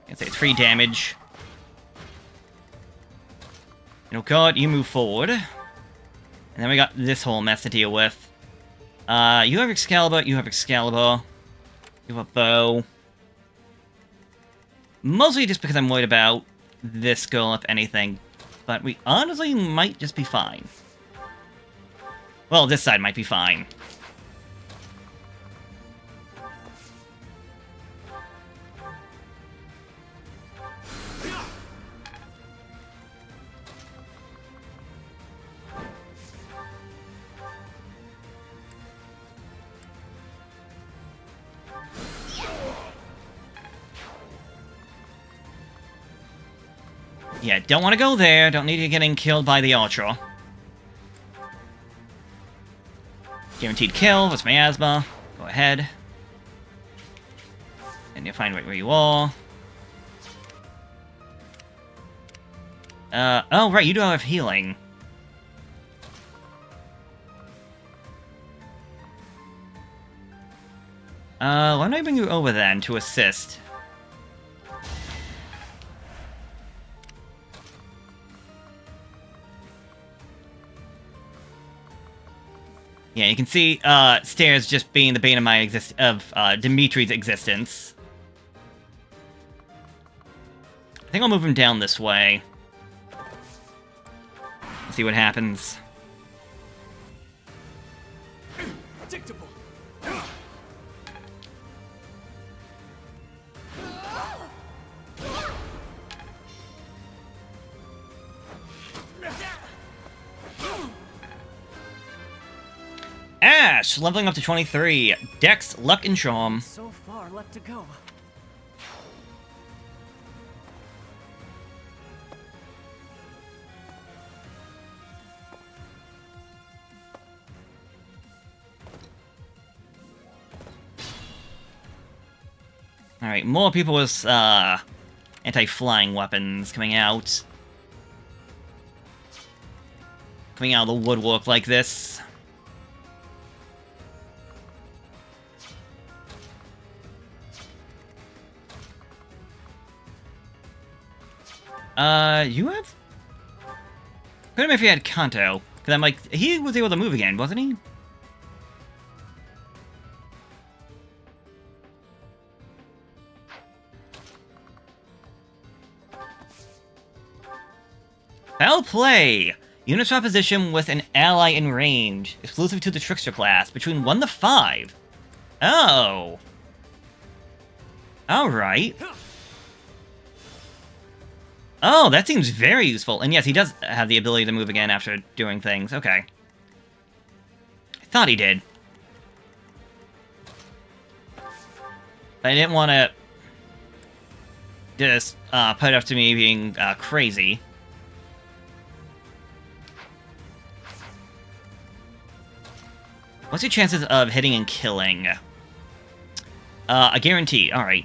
I'd say it's free damage. You know, God, you move forward. And then we got this whole mess to deal with. You have Excalibur, you have Excalibur. You have a bow. Mostly just because I'm worried about this girl, if anything. But we honestly might just be fine. Well, this side might be fine. Yeah, don't want to go there. Don't need you getting killed by the Ultra. Guaranteed kill. What's miasma? Go ahead. And you'll find right where you are. Oh, right, you do have healing. Why don't I bring you over then to assist? Yeah, you can see, stairs just being the bane of my Dimitri's existence. I think I'll move him down this way. See what happens. Predictable. Ash, leveling up to 23. Dex, Luck, and Charm. So far left to go. Alright, more people with, anti-flying weapons coming out. Coming out of the woodwork like this. You have... Could have if you had Kanto. Because I'm like, he was able to move again, wasn't he? Foul play! Unit swap position with an ally in range. Exclusive to the Trickster class. Between 1 to 5. Oh. Alright. Oh, that seems very useful. And yes, he does have the ability to move again after doing things. Okay. I thought he did. But I didn't want to just put it up to me being crazy. What's your chances of hitting and killing? A guarantee. Alright.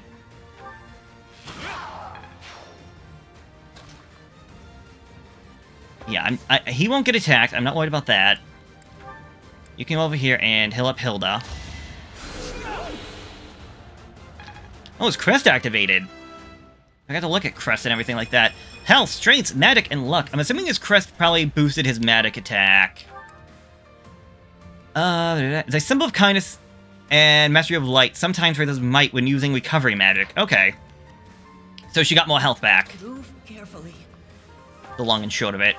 Yeah, he won't get attacked. I'm not worried about that. You can come over here and heal up Hilda. Oh, his crest activated. I got to look at crest and everything like that. Health, strength, magic, and luck. I'm assuming his crest probably boosted his magic attack. The symbol of kindness and mastery of light sometimes raises might when using recovery magic. Okay. So she got more health back. Move carefully. The long and short of it.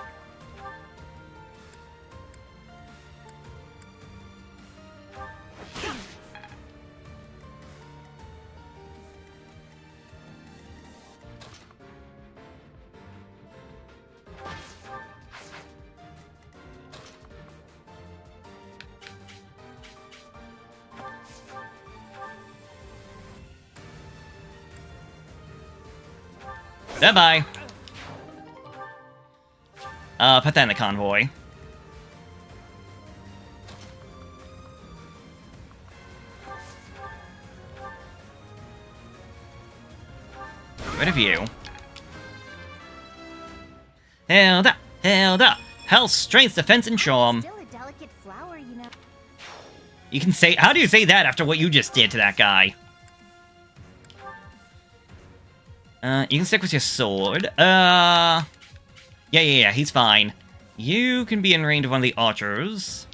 Bye-bye. Put that in the convoy. Get rid of you. Hilda! Hilda! Health, strength, defense, and charm. Still a delicate flower, you know. You can say... How do you say that after what you just did to that guy? You can stick with your sword. Yeah, he's fine. You can be in range of one of the archers.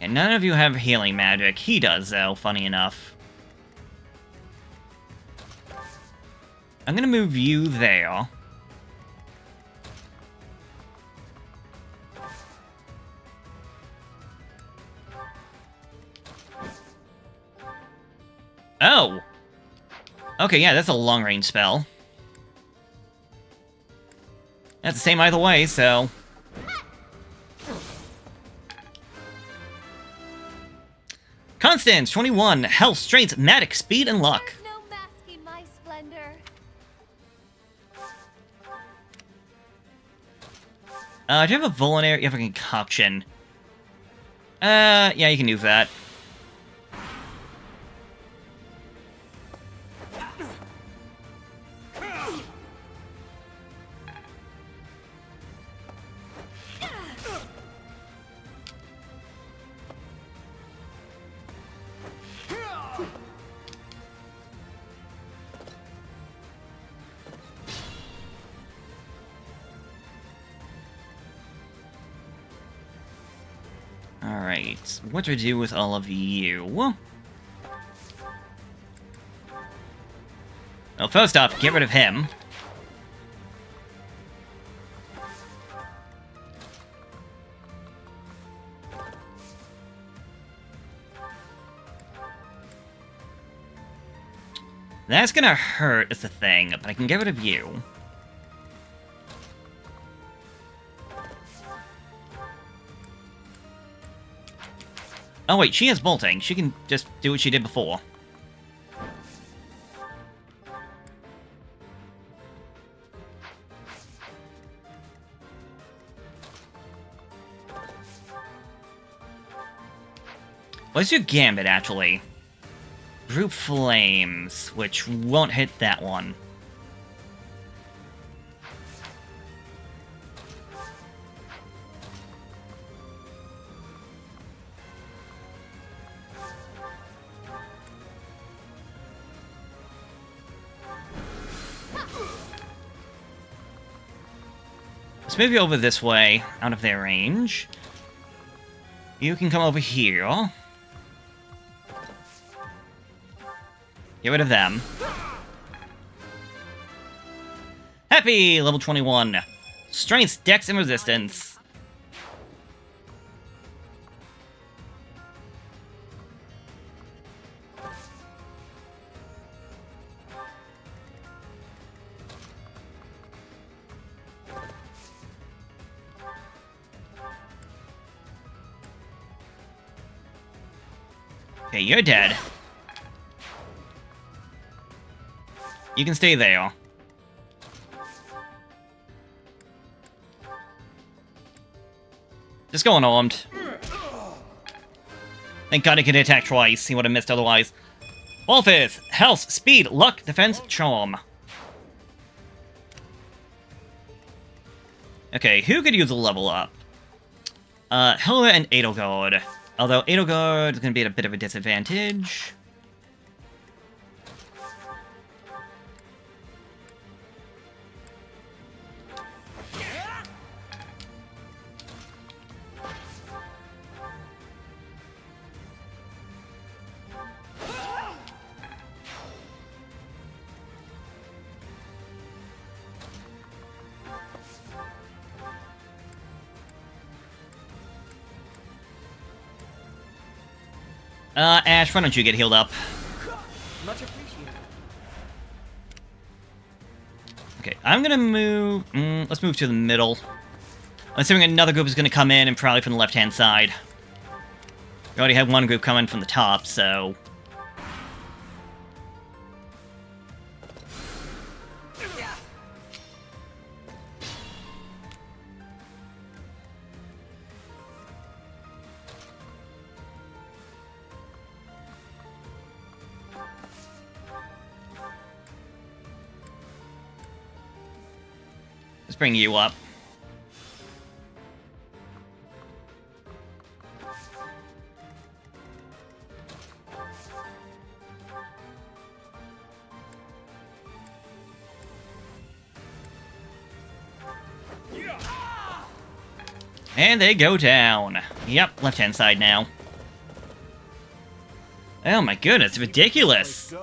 And none of you have healing magic. He does, though, funny enough. I'm gonna move you there. Oh! Okay, yeah, that's a long-range spell. That's the same either way, so... Constance, 21. Health, strength, magic, speed, and luck. There's no masking my splendor. Do you have a vulnerary? You have a concoction. Yeah, you can use that. Alright, what to do with all of you? Well, first off, get rid of him. That's gonna hurt, is the thing, but I can get rid of you. Oh wait, she has bolting. She can just do what she did before. Let's do Gambit, actually. Group Flames, which won't hit that one. Let's move you over this way, out of their range. You can come over here. Get rid of them. Happy! Level 21. Strength, Dex, and Resistance. Okay, you're dead. You can stay there. Just go unarmed. Thank God he could attack twice. He would have missed otherwise. Wolfith, health, speed, luck, defense, charm. Okay, who could use a level up? Hilda and Edelgard. Although Edelgard is going to be at a bit of a disadvantage. Ash, why don't you get healed up? Much appreciated. Okay, I'm gonna move... let's move to the middle. I'm assuming another group is gonna come in, and probably from the left-hand side. We already had one group coming from the top, so... Let's bring you up. And they go down. Yep, left-hand side now. Oh my goodness, ridiculous. I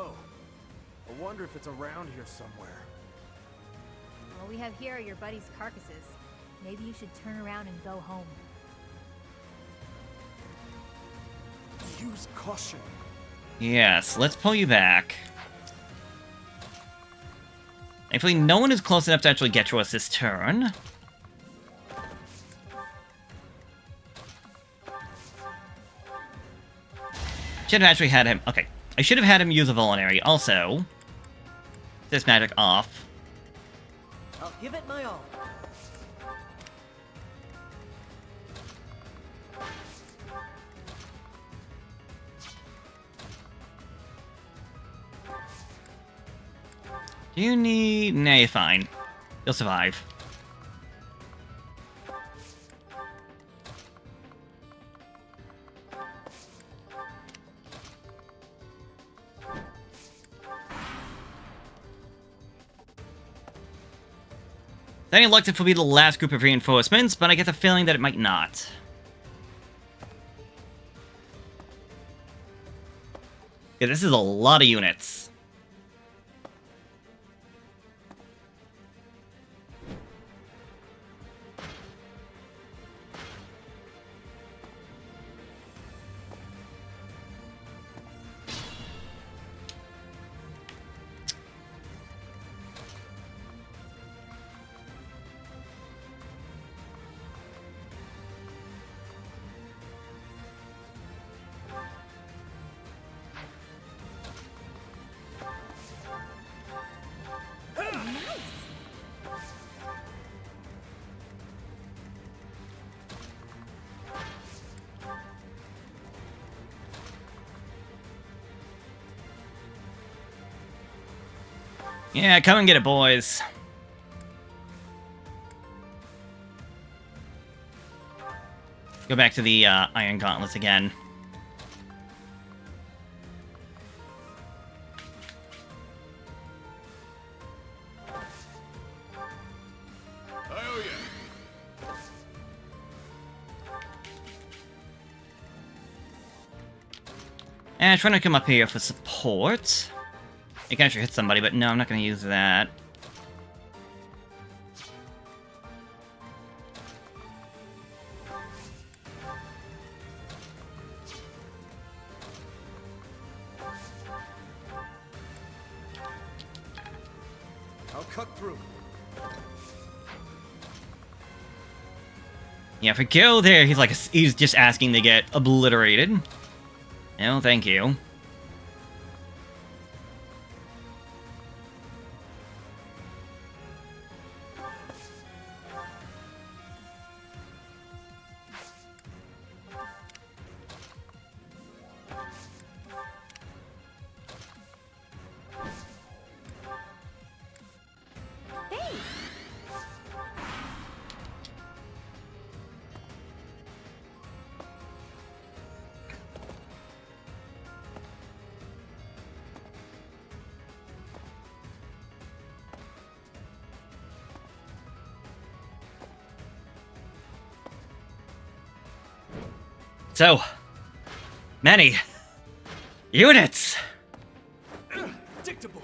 wonder if it's around here somewhere. All we have here are your buddies' carcasses. Maybe you should turn around and go home. Use caution. Yes, let's pull you back. Thankfully, no one is close enough to actually get to us this turn. Should have actually had him... Okay. I should have had him use a vulnerary. Also, this magic off. I'll give it my all. Do you need... Nah, you're fine. You'll survive. Danny looked it will be the last group of reinforcements, but I get the feeling that it might not. Yeah, this is a lot of units. Yeah, come and get it, boys. Go back to the Iron Gauntlets again. Oh yeah. And trying to come up here for support. I can actually hit somebody, but no, I'm not going to use that. I'll cut through. Yeah, if we go there, he's just asking to get obliterated. No, thank you. So, many units. Predictable.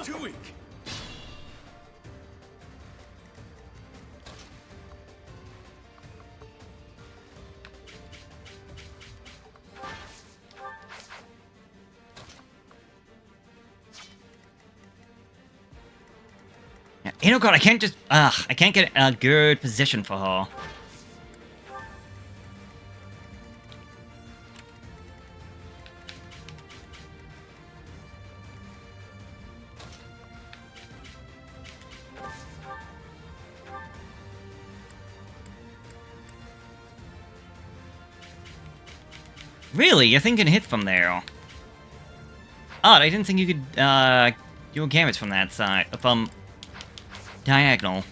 Too weak. You know, God, I can't just... I can't get a good position for her. Really? You think you can hit from there? Odd, I didn't think you could, do a damage from that side. From... diagonal.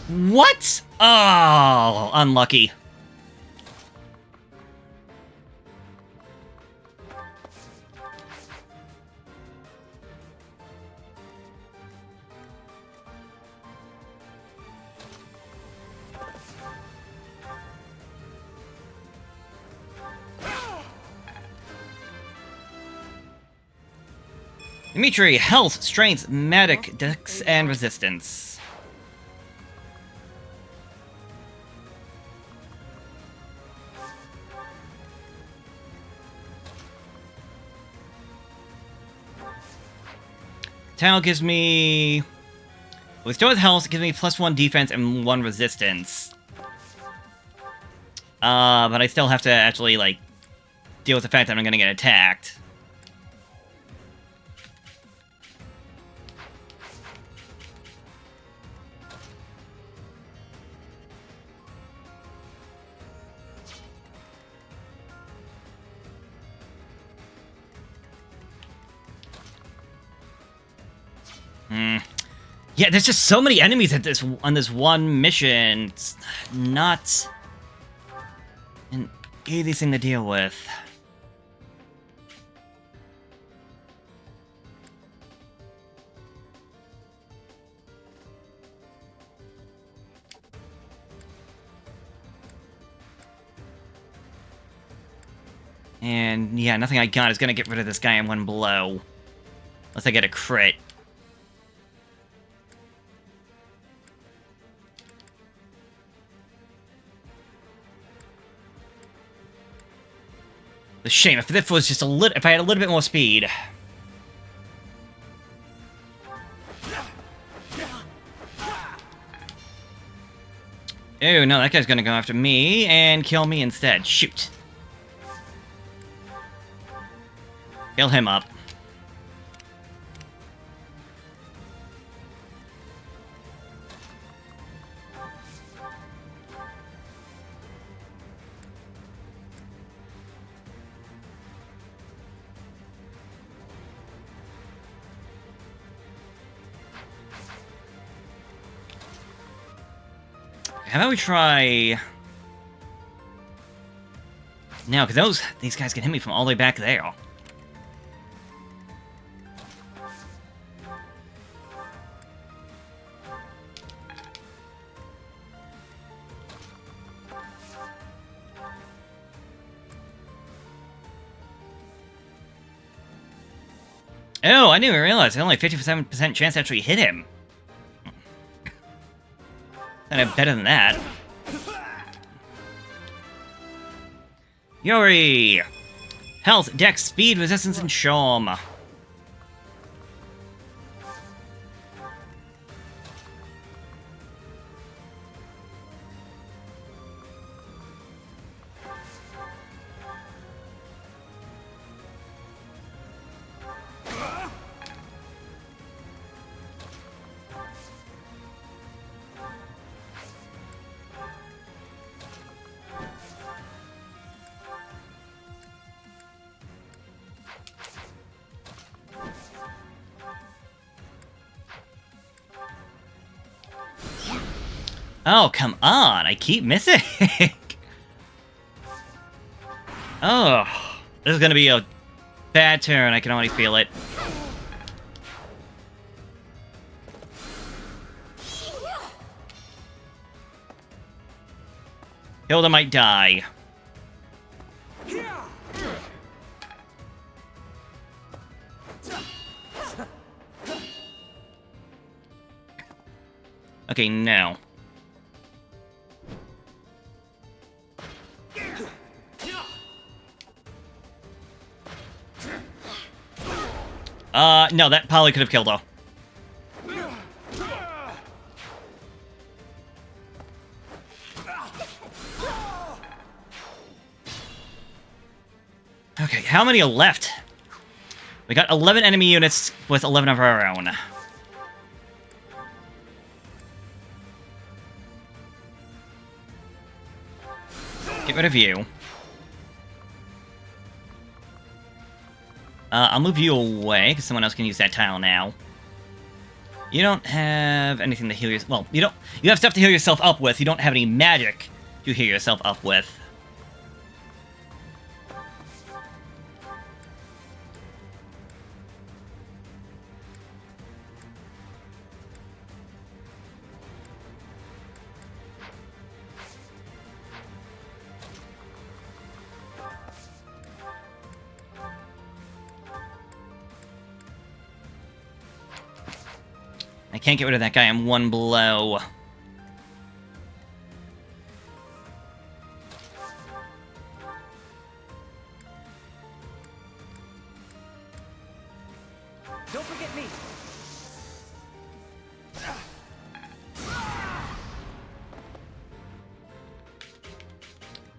What? Oh, unlucky. Dimitri, health, strength, medic, dex, and resistance. Tau gives me... Restores health, gives me +1 defense and 1 resistance. But I still have to actually, like, deal with the fact that I'm gonna get attacked. Yeah, there's just so many enemies at on this one mission. It's not an easy thing to deal with. And yeah, nothing I got is gonna get rid of this guy in one blow. Unless I get a crit. A shame, if this was just if I had a little bit more speed. Oh, no, that guy's gonna go after me and kill me instead. Shoot. Heal him up. How about we try... No, because these guys can hit me from all the way back there. Oh, I didn't even realize there's only a 57% chance to actually hit him. And I'm better than that. Yuri! Health, dex, speed, resistance, and charm. Oh, come on! I keep missing! Oh, this is gonna be a bad turn, I can already feel it. Hilda might die. Okay, no. No, that probably could have killed her. Okay, how many are left? We got 11 enemy units with 11 of our own. Get rid of you. I'll move you away, because someone else can use that tile now. You don't have anything to heal yourself. Well, you have stuff to heal yourself up with. You don't have any magic to heal yourself up with. I can't get rid of that guy in one blow. Don't forget me.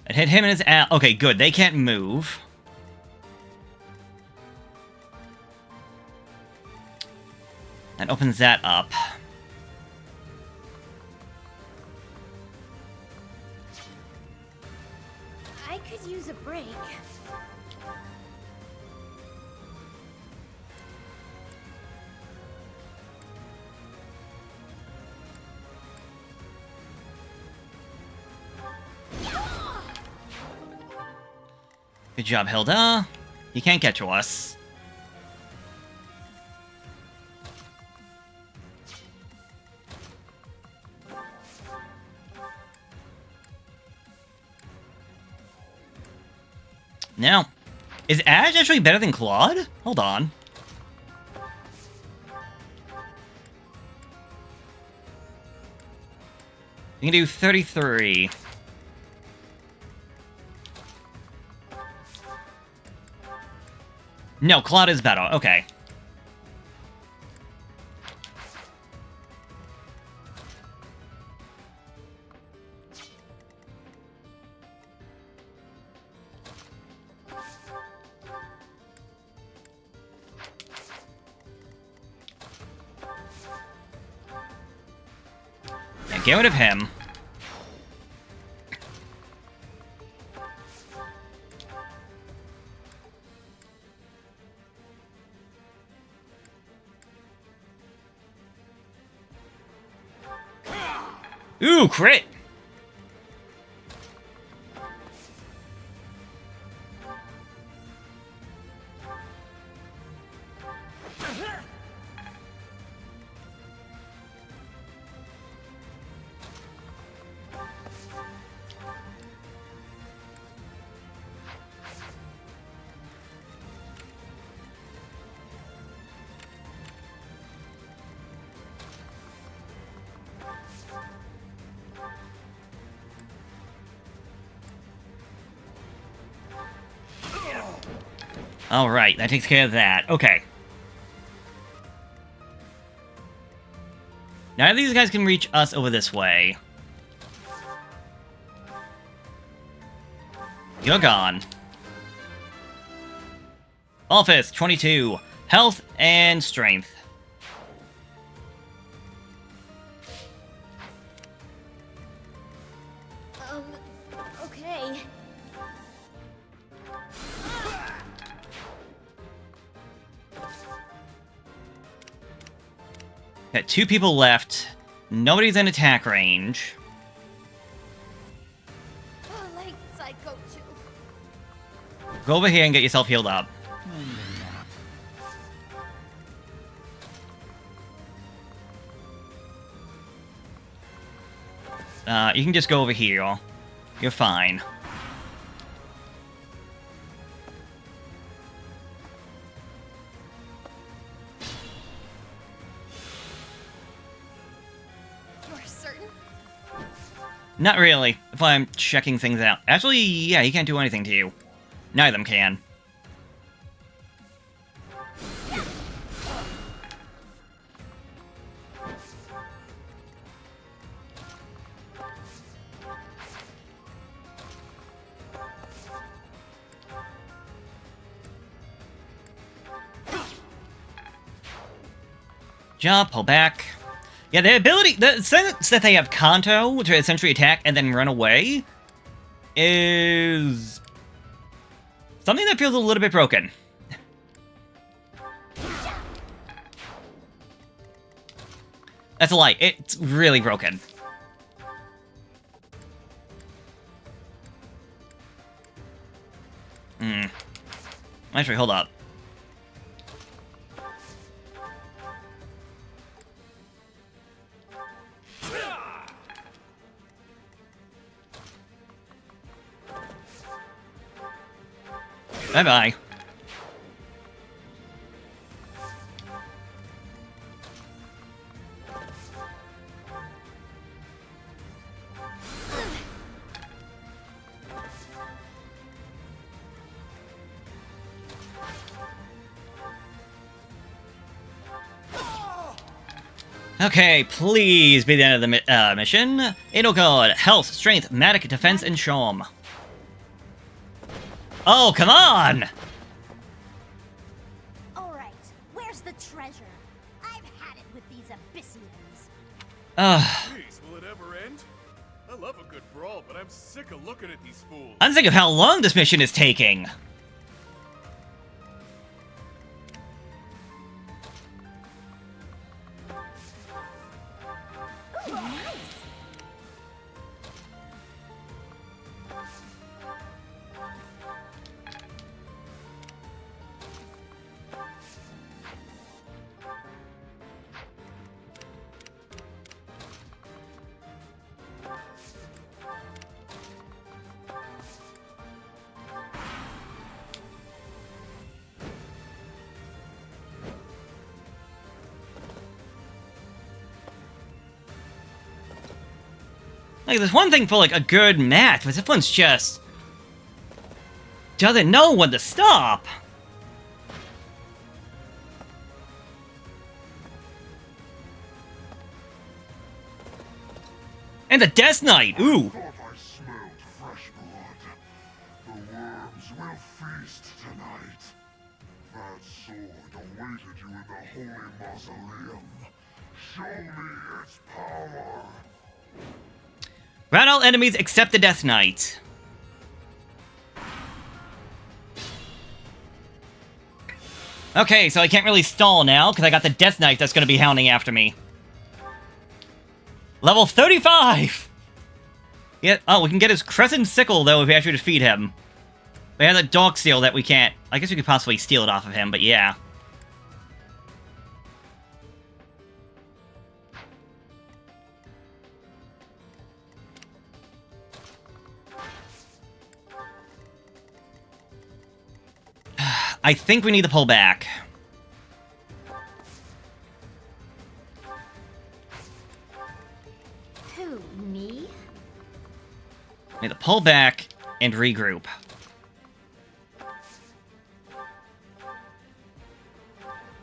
It hit him in his ass. Okay, good. They can't move. That opens that up. I could use a break. Good job, Hilda. You can't get to us. Now, is Ash actually better than Claude? Hold on. You can do 33. No, Claude is better. Okay. Yeah, get rid of him. Ooh, crit! Alright, that takes care of that. Okay. Now these guys can reach us over this way. You're gone. Office, 22. Health and strength. Okay. Got 2 people left. Nobody's in attack range. Lights I go to. Go over here and get yourself healed up. You can just go over here. You're fine. You're certain? Not really, if I'm checking things out. Actually, yeah, he can't do anything to you. Neither of them can. Jump, pull back. Yeah, the ability, the sense that they have Kanto to essentially attack and then run away is something that feels a little bit broken. That's a lie. It's really broken. Actually, hold up. Bye-bye. Okay, please be the end of the mission. Anal God, Health, Strength, Magic, Defense, and Charm. Oh, come on! Alright, where's the treasure? I've had it with these Abyssians. Jeez, will it ever end? I love a good brawl, but I'm sick of looking at these fools. I'm sick of how long this mission is taking. Ooh, nice. Like, there's one thing for, like, a good match, but this one's just... doesn't know when to stop! And the Death Knight! Ooh! I smelled fresh blood. The worms will feast tonight. That sword awaited you in the holy mausoleum. Show me its power. Rout all enemies except the Death Knight. Okay, so I can't really stall now, because I got the Death Knight that's going to be hounding after me. Level 35! Yeah, oh, we can get his Crescent Sickle, though, if we actually defeat him. We have that Dark Seal that we can't... I guess we could possibly steal it off of him, but yeah. I think we need to pull back. Who, me? Need to pull back and regroup.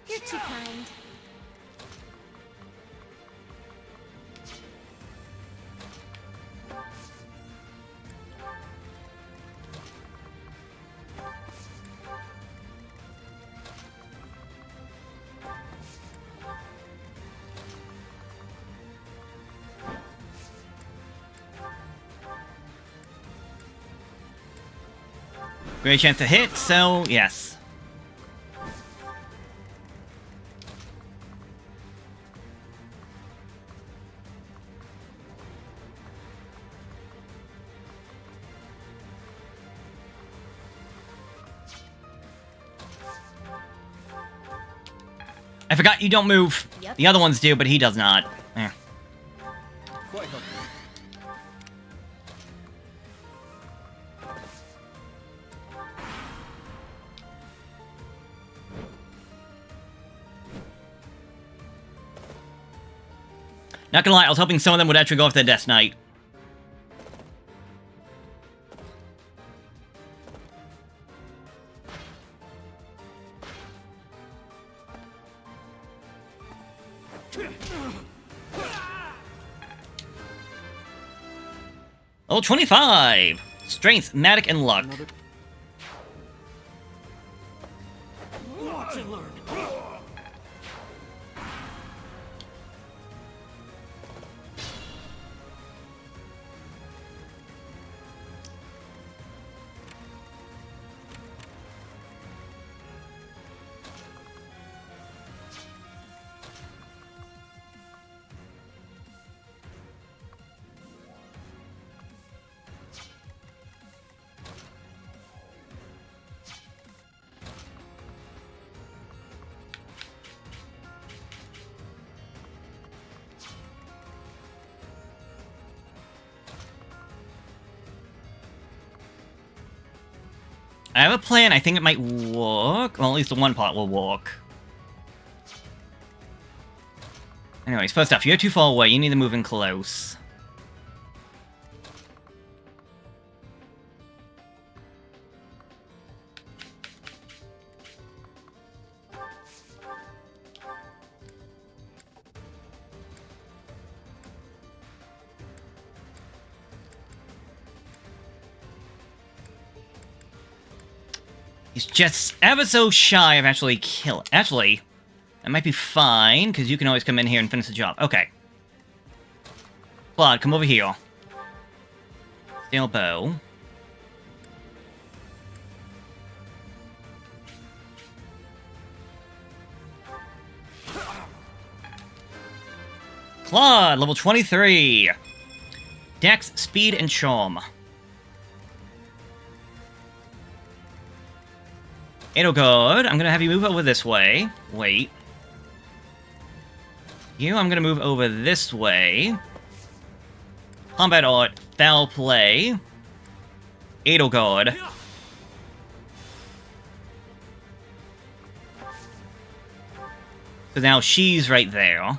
You're too kind. Great chance to hit, so yes. I forgot you don't move. Yep. The other ones do, but he does not. Eh. Quite helpful. Not gonna lie, I was hoping some of them would actually go after the Death Knight. Level 25! Strength, Magic, and Luck. Watch and learn. I have a plan. I think it might work. Well, at least the one part will work. Anyways, first off, you're too far away. You need to move in close. He's just ever so shy of actually killing. Actually, that might be fine, because you can always come in here and finish the job. Okay. Claude, come over here. Steel bow. Claude, level 23. Dex, speed, and charm. Edelgard, I'm gonna have you move over this way. Wait. You, I'm gonna move over this way. Combat art, foul play. Edelgard. So now she's right there.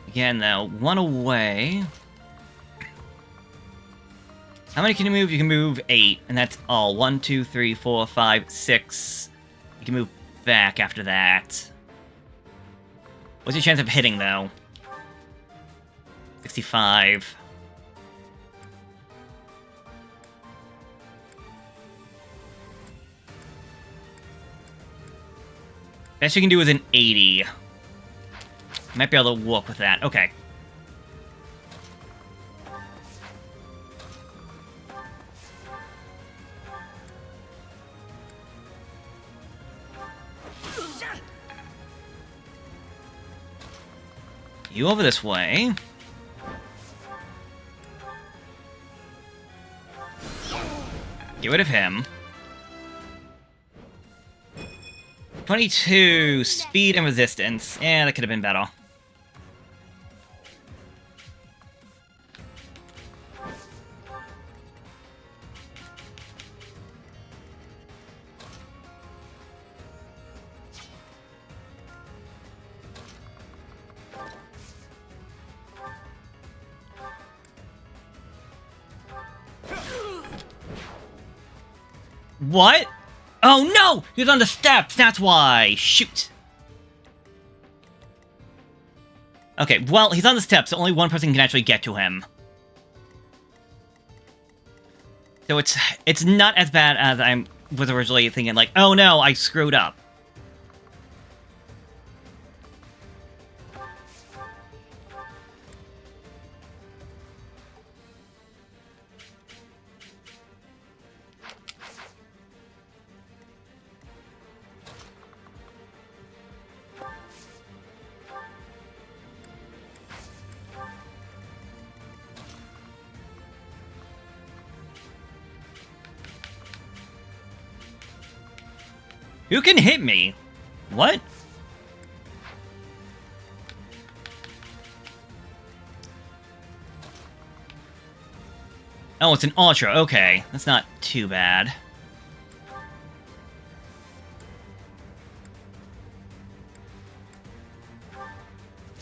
Again, though, one away. How many can you move? You can move 8, and that's all. 1, 2, 3, 4, 5, 6. You can move back after that. What's your chance of hitting, though? 65. Best you can do is an 80. Might be able to work with that. Okay. You over this way. Get rid of him. 22, speed and resistance. Yeah, that could have been better. What? Oh no! He's on the steps, that's why! Shoot! Okay, well, he's on the steps, so only one person can actually get to him. So it's not as bad as I was originally thinking, like, oh no, I screwed up. Who can hit me? What? Oh, it's an Ultra. Okay, that's not too bad. I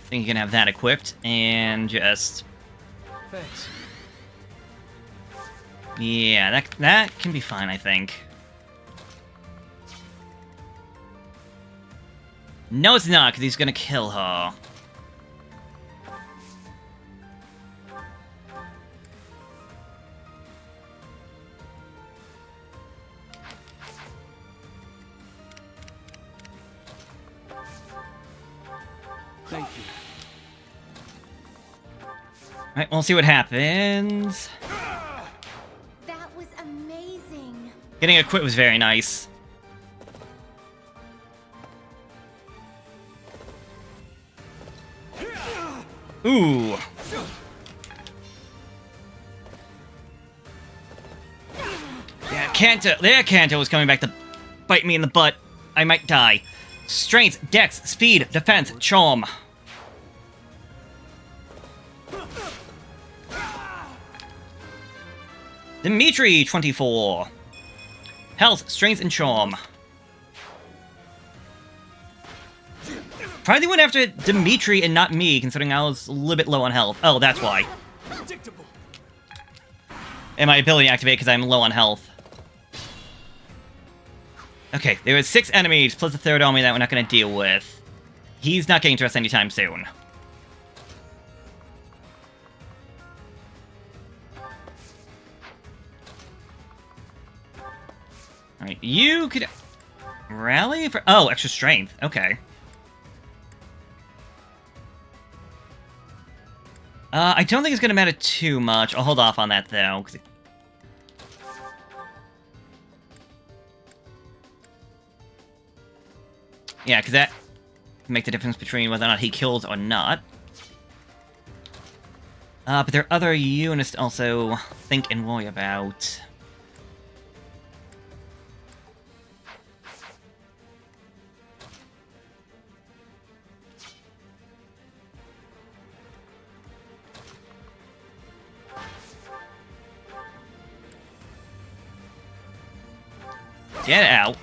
think you can have that equipped, and just... Thanks. Yeah, that can be fine, I think. No, it's not, because he's gonna kill her. Thank you. Alright, we'll see what happens. That was amazing. Getting a quit was very nice. Ooh. Yeah, Kanto. There, Kanto was coming back to bite me in the butt. I might die. Strength, Dex, Speed, Defense, Charm. Dimitri, 24. Health, Strength, and Charm. Probably went after Dimitri and not me, considering I was a little bit low on health. Oh, that's why. And my ability activate because I'm low on health. Okay, there is 6 enemies plus the third army that we're not going to deal with. He's not getting to us anytime soon. Alright, you could rally for... Oh, extra strength. Okay. I don't think it's going to matter too much. I'll hold off on that, though. Yeah, because that can make the difference between whether or not he kills or not. But there are other units to also think and worry about. Get out.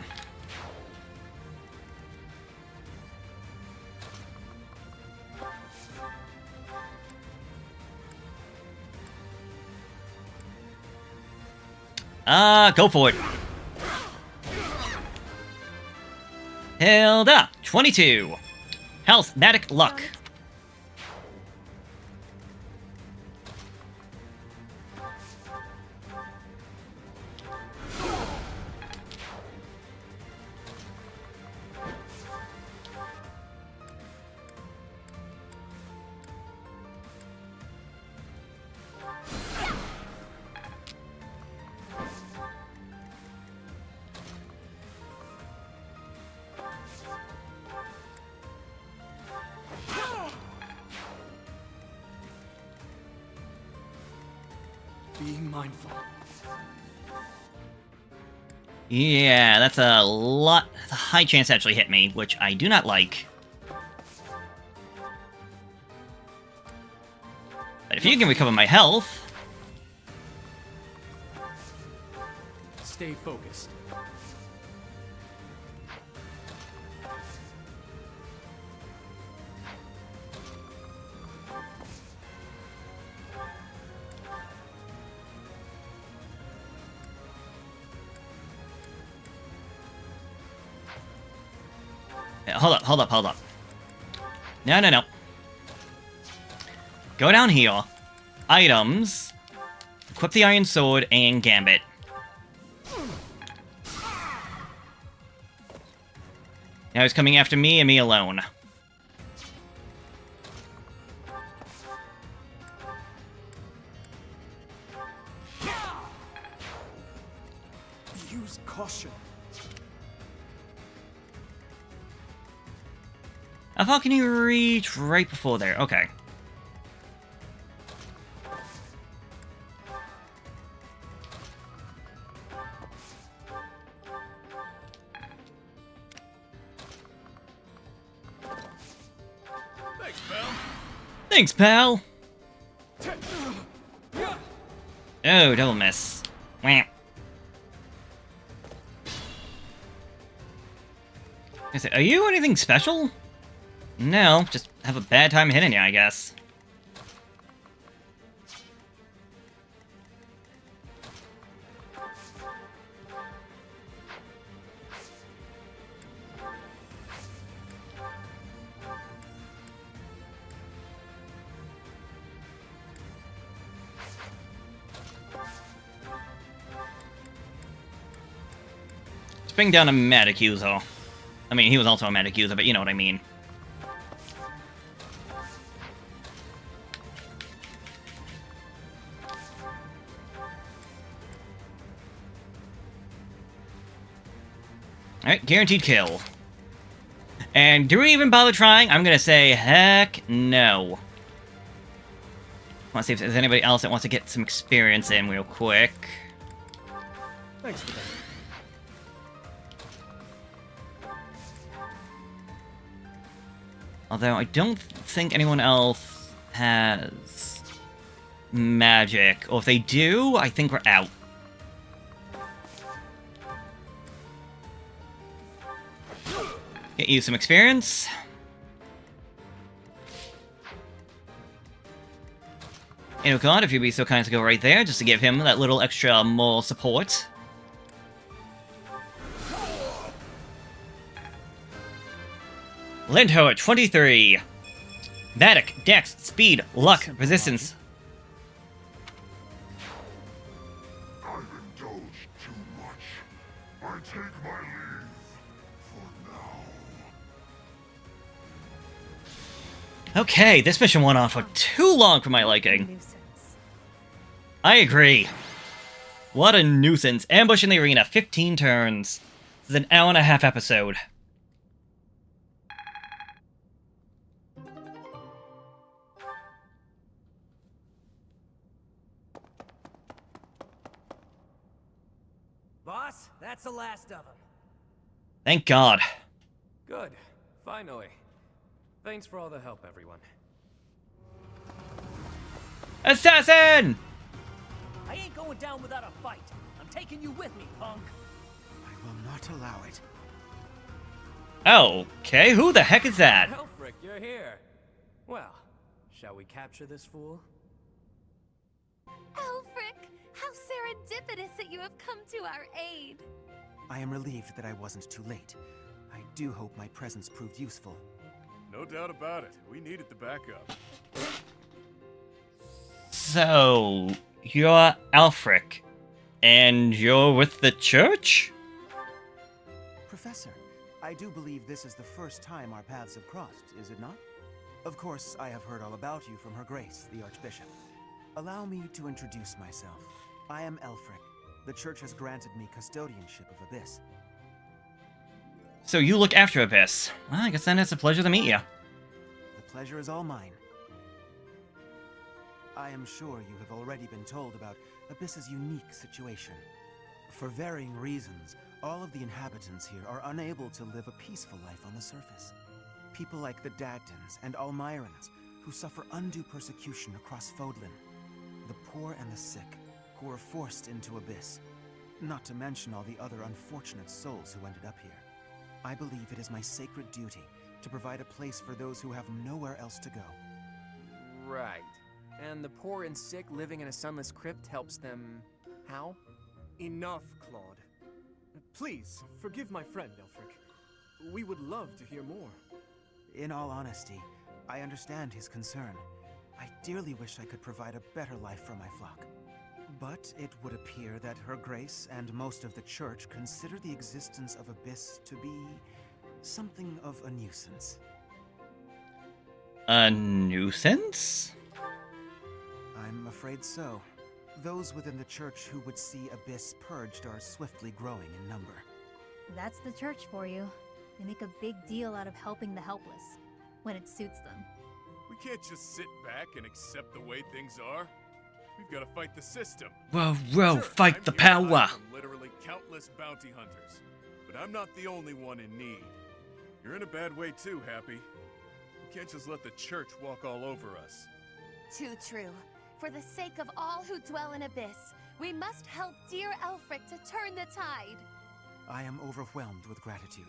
Go for it. Hilda, 22. Health, Magic, Luck. Be mindful. Yeah, that's a lot. That's a high chance to actually hit me, which I do not like. But if you can recover my health... Stay focused. Yeah, hold up. No. Go down here. Items. Equip the Iron Sword and Gambit. Now he's coming after me and me alone. Use caution. How far can you reach right before there? Okay. Thanks, pal! Oh, double miss. Wah. Are you anything special? No, just have a bad time hitting you, I guess. Bring down a magic user. I mean, he was also a magic user, but you know what I mean. Alright, guaranteed kill. And do we even bother trying? I'm gonna say, heck no. Wanna see if there's anybody else that wants to get some experience in real quick. Thanks for that. Although I don't think anyone else has magic. Or if they do, I think we're out. Get you some experience. And oh god, if you'd be so kind as to go right there, just to give him that little extra more support. Lindor, 23. Vatic, Dex, Speed, Luck, Resistance. I've indulged too much. I take my leave for now. Okay, this mission went on for too long for my liking. I agree. What a nuisance. Ambush in the arena, 15 turns. This is an hour-and-a-half episode. Boss, that's the last of them. Thank God. Good. Finally. Thanks for all the help, everyone. Assassin! I ain't going down without a fight. I'm taking you with me, punk. I will not allow it. Okay, who the heck is that? Elfric, you're here. Well, shall we capture this fool? Alfric, how serendipitous that you have come to our aid. I am relieved that I wasn't too late. I do hope my presence proved useful. No doubt about it. We needed the backup. So, you're Alfric, and you're with the church? Professor, I do believe this is the first time our paths have crossed, is it not? Of course, I have heard all about you from Her Grace, the Archbishop. Allow me to introduce myself. I am Elfric. The church has granted me custodianship of Abyss. So you look after Abyss. Well, I guess then it's a pleasure to meet you. The pleasure is all mine. I am sure you have already been told about Abyss's unique situation. For varying reasons, all of the inhabitants here are unable to live a peaceful life on the surface. People like the Dagdans and Almirans, who suffer undue persecution across Fodlan. The poor and the sick, who are forced into Abyss. Not to mention all the other unfortunate souls who ended up here. I believe it is my sacred duty to provide a place for those who have nowhere else to go. Right. And the poor and sick living in a sunless crypt helps them... how? Enough, Claude. Please, forgive my friend, Elfric. We would love to hear more. In all honesty, I understand his concern. I dearly wish I could provide a better life for my flock. But it would appear that Her Grace and most of the church consider the existence of Abyss to be something of a nuisance. A nuisance? I'm afraid so. Those within the church who would see Abyss purged are swiftly growing in number. That's the church for you. They make a big deal out of helping the helpless, when it suits them. We can't just sit back and accept the way things are. We've got to fight the system. Whoa, Sure, fight I'm the here to hide power! from literally countless bounty hunters. But I'm not the only one in need. You're in a bad way too, Happy. We can't just let the church walk all over us. Too true. For the sake of all who dwell in Abyss, we must help dear Alfric to turn the tide. I am overwhelmed with gratitude.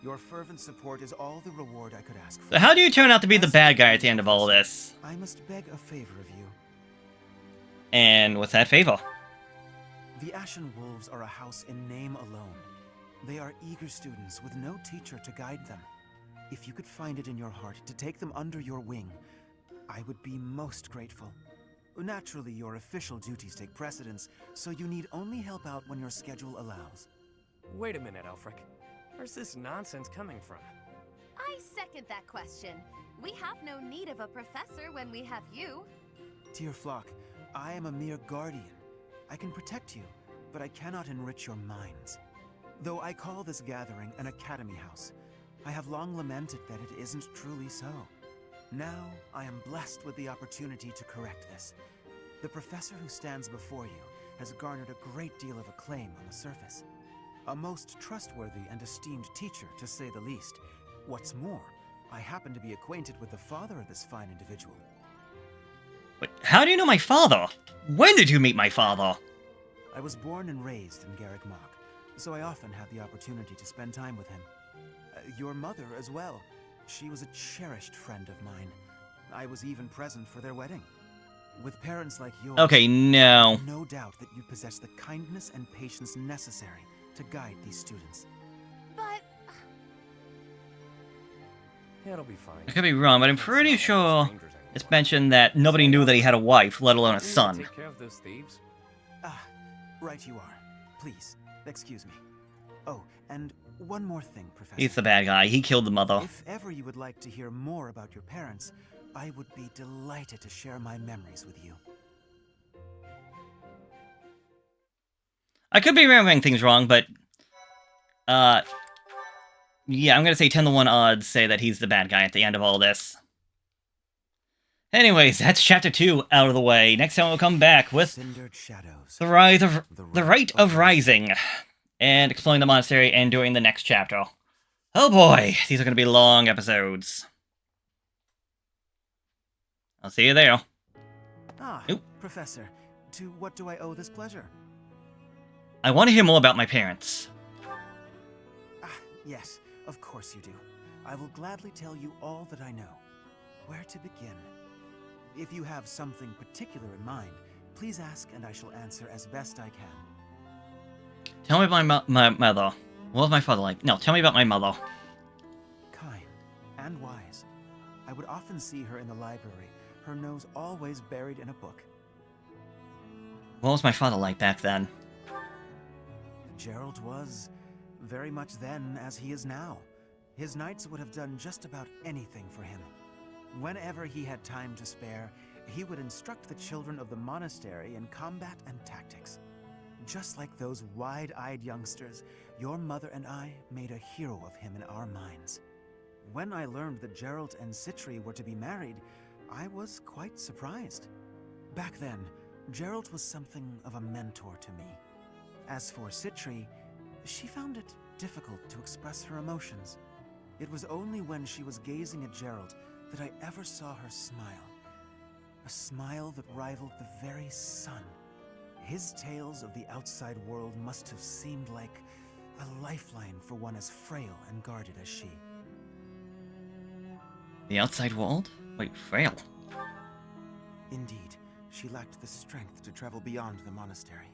Your fervent support is all the reward I could ask for. So how do you turn out to be the bad guy at the end of all this? I must beg a favor of you. And what's that favor? The Ashen Wolves are a house in name alone. They are eager students with no teacher to guide them. If you could find it in your heart to take them under your wing, I would be most grateful. Naturally, your official duties take precedence, so you need only help out when your schedule allows. Wait a minute, Elfric. Where's this nonsense coming from? I second that question. We have no need of a professor when we have you. Dear flock, I am a mere guardian. I can protect you, but I cannot enrich your minds. Though I call this gathering an academy house, I have long lamented that it isn't truly so. Now, I am blessed with the opportunity to correct this. The professor who stands before you has garnered a great deal of acclaim on the surface. A most trustworthy and esteemed teacher, to say the least. What's more, I happen to be acquainted with the father of this fine individual. Wait, how do you know my father? When did you meet my father? I was born and raised in Garrick Mach, so I often have the opportunity to spend time with him. Your mother as well. She was a cherished friend of mine. I was even present for their wedding. With parents like yours, Okay, no. I have no doubt that you possess the kindness and patience necessary to guide these students. But... It'll be fine. I could be wrong, but I'm pretty sure it's mentioned that nobody knew that he had a wife, let alone a son. Take care of those thieves. Ah, right you are. Please, excuse me. Oh, and one more thing, Professor. He's the bad guy. He killed the mother. If ever you would like to hear more about your parents, I would be delighted to share my memories with you. I could be remembering things wrong, but yeah, I'm gonna say 10 to 1 odds say that he's the bad guy at the end of all this. Anyways, that's chapter 2 out of the way. Next time we'll come back with the Rite of Rising, and exploring the monastery and doing the next chapter. Oh boy, these are gonna be long episodes. I'll see you there. Ah, Professor, to what do I owe this pleasure? I want to hear more about my parents. Ah, yes, of course you do. I will gladly tell you all that I know. Where to begin? If you have something particular in mind, please ask and I shall answer as best I can. Tell me about my mother. What was my father like? No, tell me about my mother. Kind and wise. I would often see her in the library, her nose always buried in a book. What was my father like back then? Gerald was very much then as he is now. His knights would have done just about anything for him. Whenever he had time to spare, he would instruct the children of the monastery in combat and tactics. Just like those wide-eyed youngsters, your mother and I made a hero of him in our minds. When I learned that Gerald and Citri were to be married, I was quite surprised. Back then, Gerald was something of a mentor to me. As for Citri, she found it difficult to express her emotions. It was only when she was gazing at Gerald that I ever saw her smile. A smile that rivaled the very sun. His tales of the outside world must have seemed like a lifeline for one as frail and guarded as she. The outside world? Wait, frail? Indeed, she lacked the strength to travel beyond the monastery.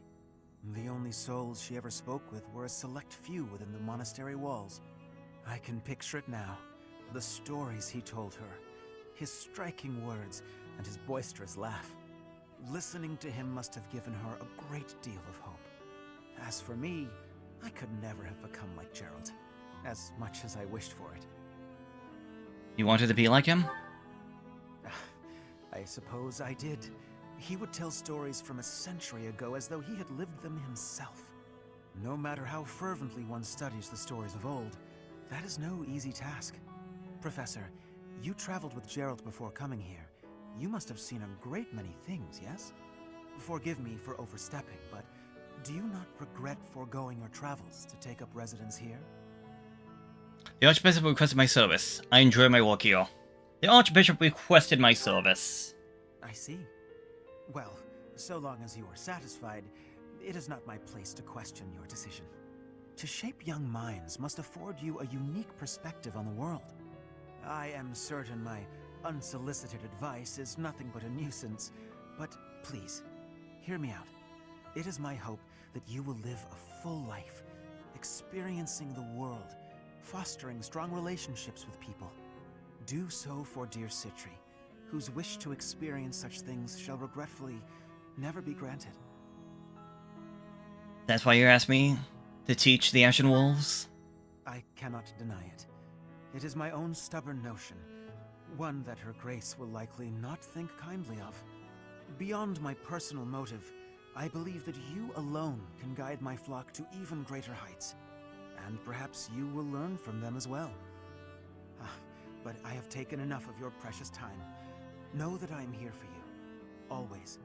The only souls she ever spoke with were a select few within the monastery walls. I can picture it now. The stories he told her, his striking words, and his boisterous laugh. Listening to him must have given her a great deal of hope. As for me, I could never have become like Gerald, as much as I wished for it. You wanted to be like him? I suppose I did. He would tell stories from a century ago as though he had lived them himself. No matter how fervently one studies the stories of old, that is no easy task. Professor, you traveled with Gerald before coming here. You must have seen a great many things, yes? Forgive me for overstepping, but do you not regret foregoing your travels to take up residence here? The Archbishop requested my service. I enjoy my work here. The Archbishop requested my service. I see. Well, so long as you are satisfied, it is not my place to question your decision. To shape young minds must afford you a unique perspective on the world. I am certain my unsolicited advice is nothing but a nuisance, but please, hear me out. It is my hope that you will live a full life, experiencing the world, fostering strong relationships with people. Do so for dear Citri, whose wish to experience such things shall regretfully never be granted. That's why you asked me to teach the Ashen Wolves? I cannot deny it. It is my own stubborn notion, one that Her Grace will likely not think kindly of. Beyond my personal motive, I believe that you alone can guide my flock to even greater heights, and perhaps you will learn from them as well. But I have taken enough of your precious time. Know that I am here for you, always.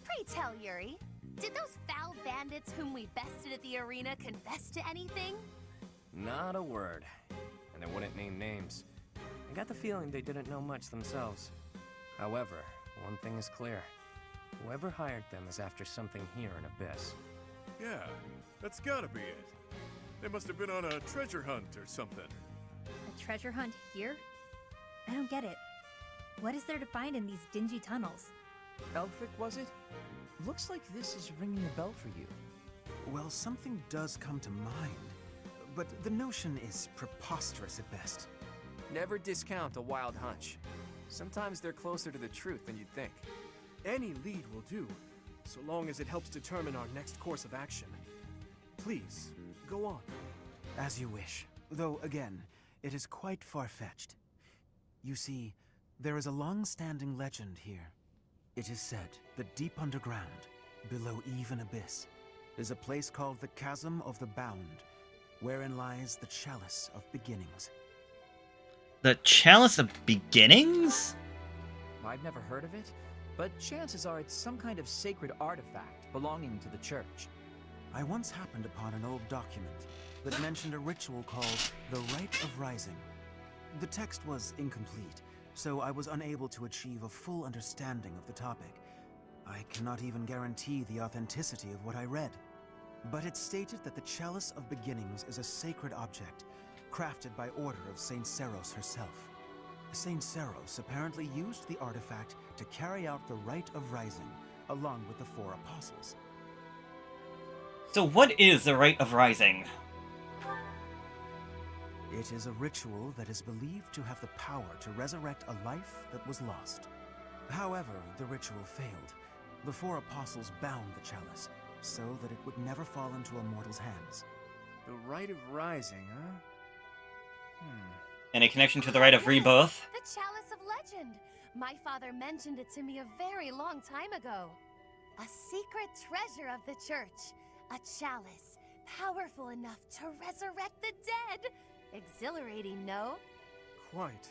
Pray tell, Yuri, did those foul bandits whom we bested at the arena confess to anything? Not a word. And they wouldn't name names. I got the feeling they didn't know much themselves. However, one thing is clear. Whoever hired them is after something here in Abyss. Yeah, that's gotta be it. They must have been on a treasure hunt or something. A treasure hunt here? I don't get it. What is there to find in these dingy tunnels? Elfric, was it? Looks like this is ringing a bell for you. Well, something does come to mind, but the notion is preposterous at best. Never discount a wild hunch. Sometimes they're closer to the truth than you'd think. Any lead will do, so long as it helps determine our next course of action. Please, go on. As you wish. Though, again, it is quite far-fetched. You see, there is a long-standing legend here. It is said that deep underground, below even abyss, is a place called the Chasm of the Bound, wherein lies the Chalice of Beginnings. The Chalice of Beginnings? I've never heard of it, but chances are it's some kind of sacred artifact belonging to the church. I once happened upon an old document that mentioned a ritual called the Rite of Rising. The text was incomplete, so I was unable to achieve a full understanding of the topic. I cannot even guarantee the authenticity of what I read. But it stated that the Chalice of Beginnings is a sacred object, crafted by order of Saint Seros herself. Saint Seros apparently used the artifact to carry out the Rite of Rising, along with the 4 apostles. So what is the Rite of Rising? It is a ritual that is believed to have the power to resurrect a life that was lost. However, the ritual failed. The 4 apostles bound the chalice, so that it would never fall into a mortal's hands. The Rite of Rising, huh? Any connection to the Rite of Rebirth? The Chalice of Legend! My father mentioned it to me a very long time ago. A secret treasure of the church. A chalice, powerful enough to resurrect the dead. Exhilarating, no? Quite.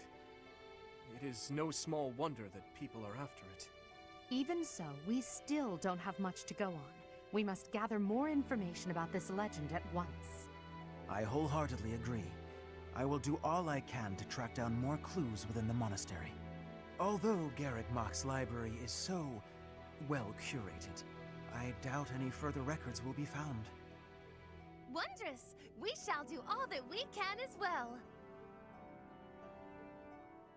It is no small wonder that people are after it. Even so, we still don't have much to go on. We must gather more information about this legend at once. I wholeheartedly agree. I will do all I can to track down more clues within the monastery. Although Garrett Mock's library is so well curated, I doubt any further records will be found. Wondrous! We shall do all that we can as well.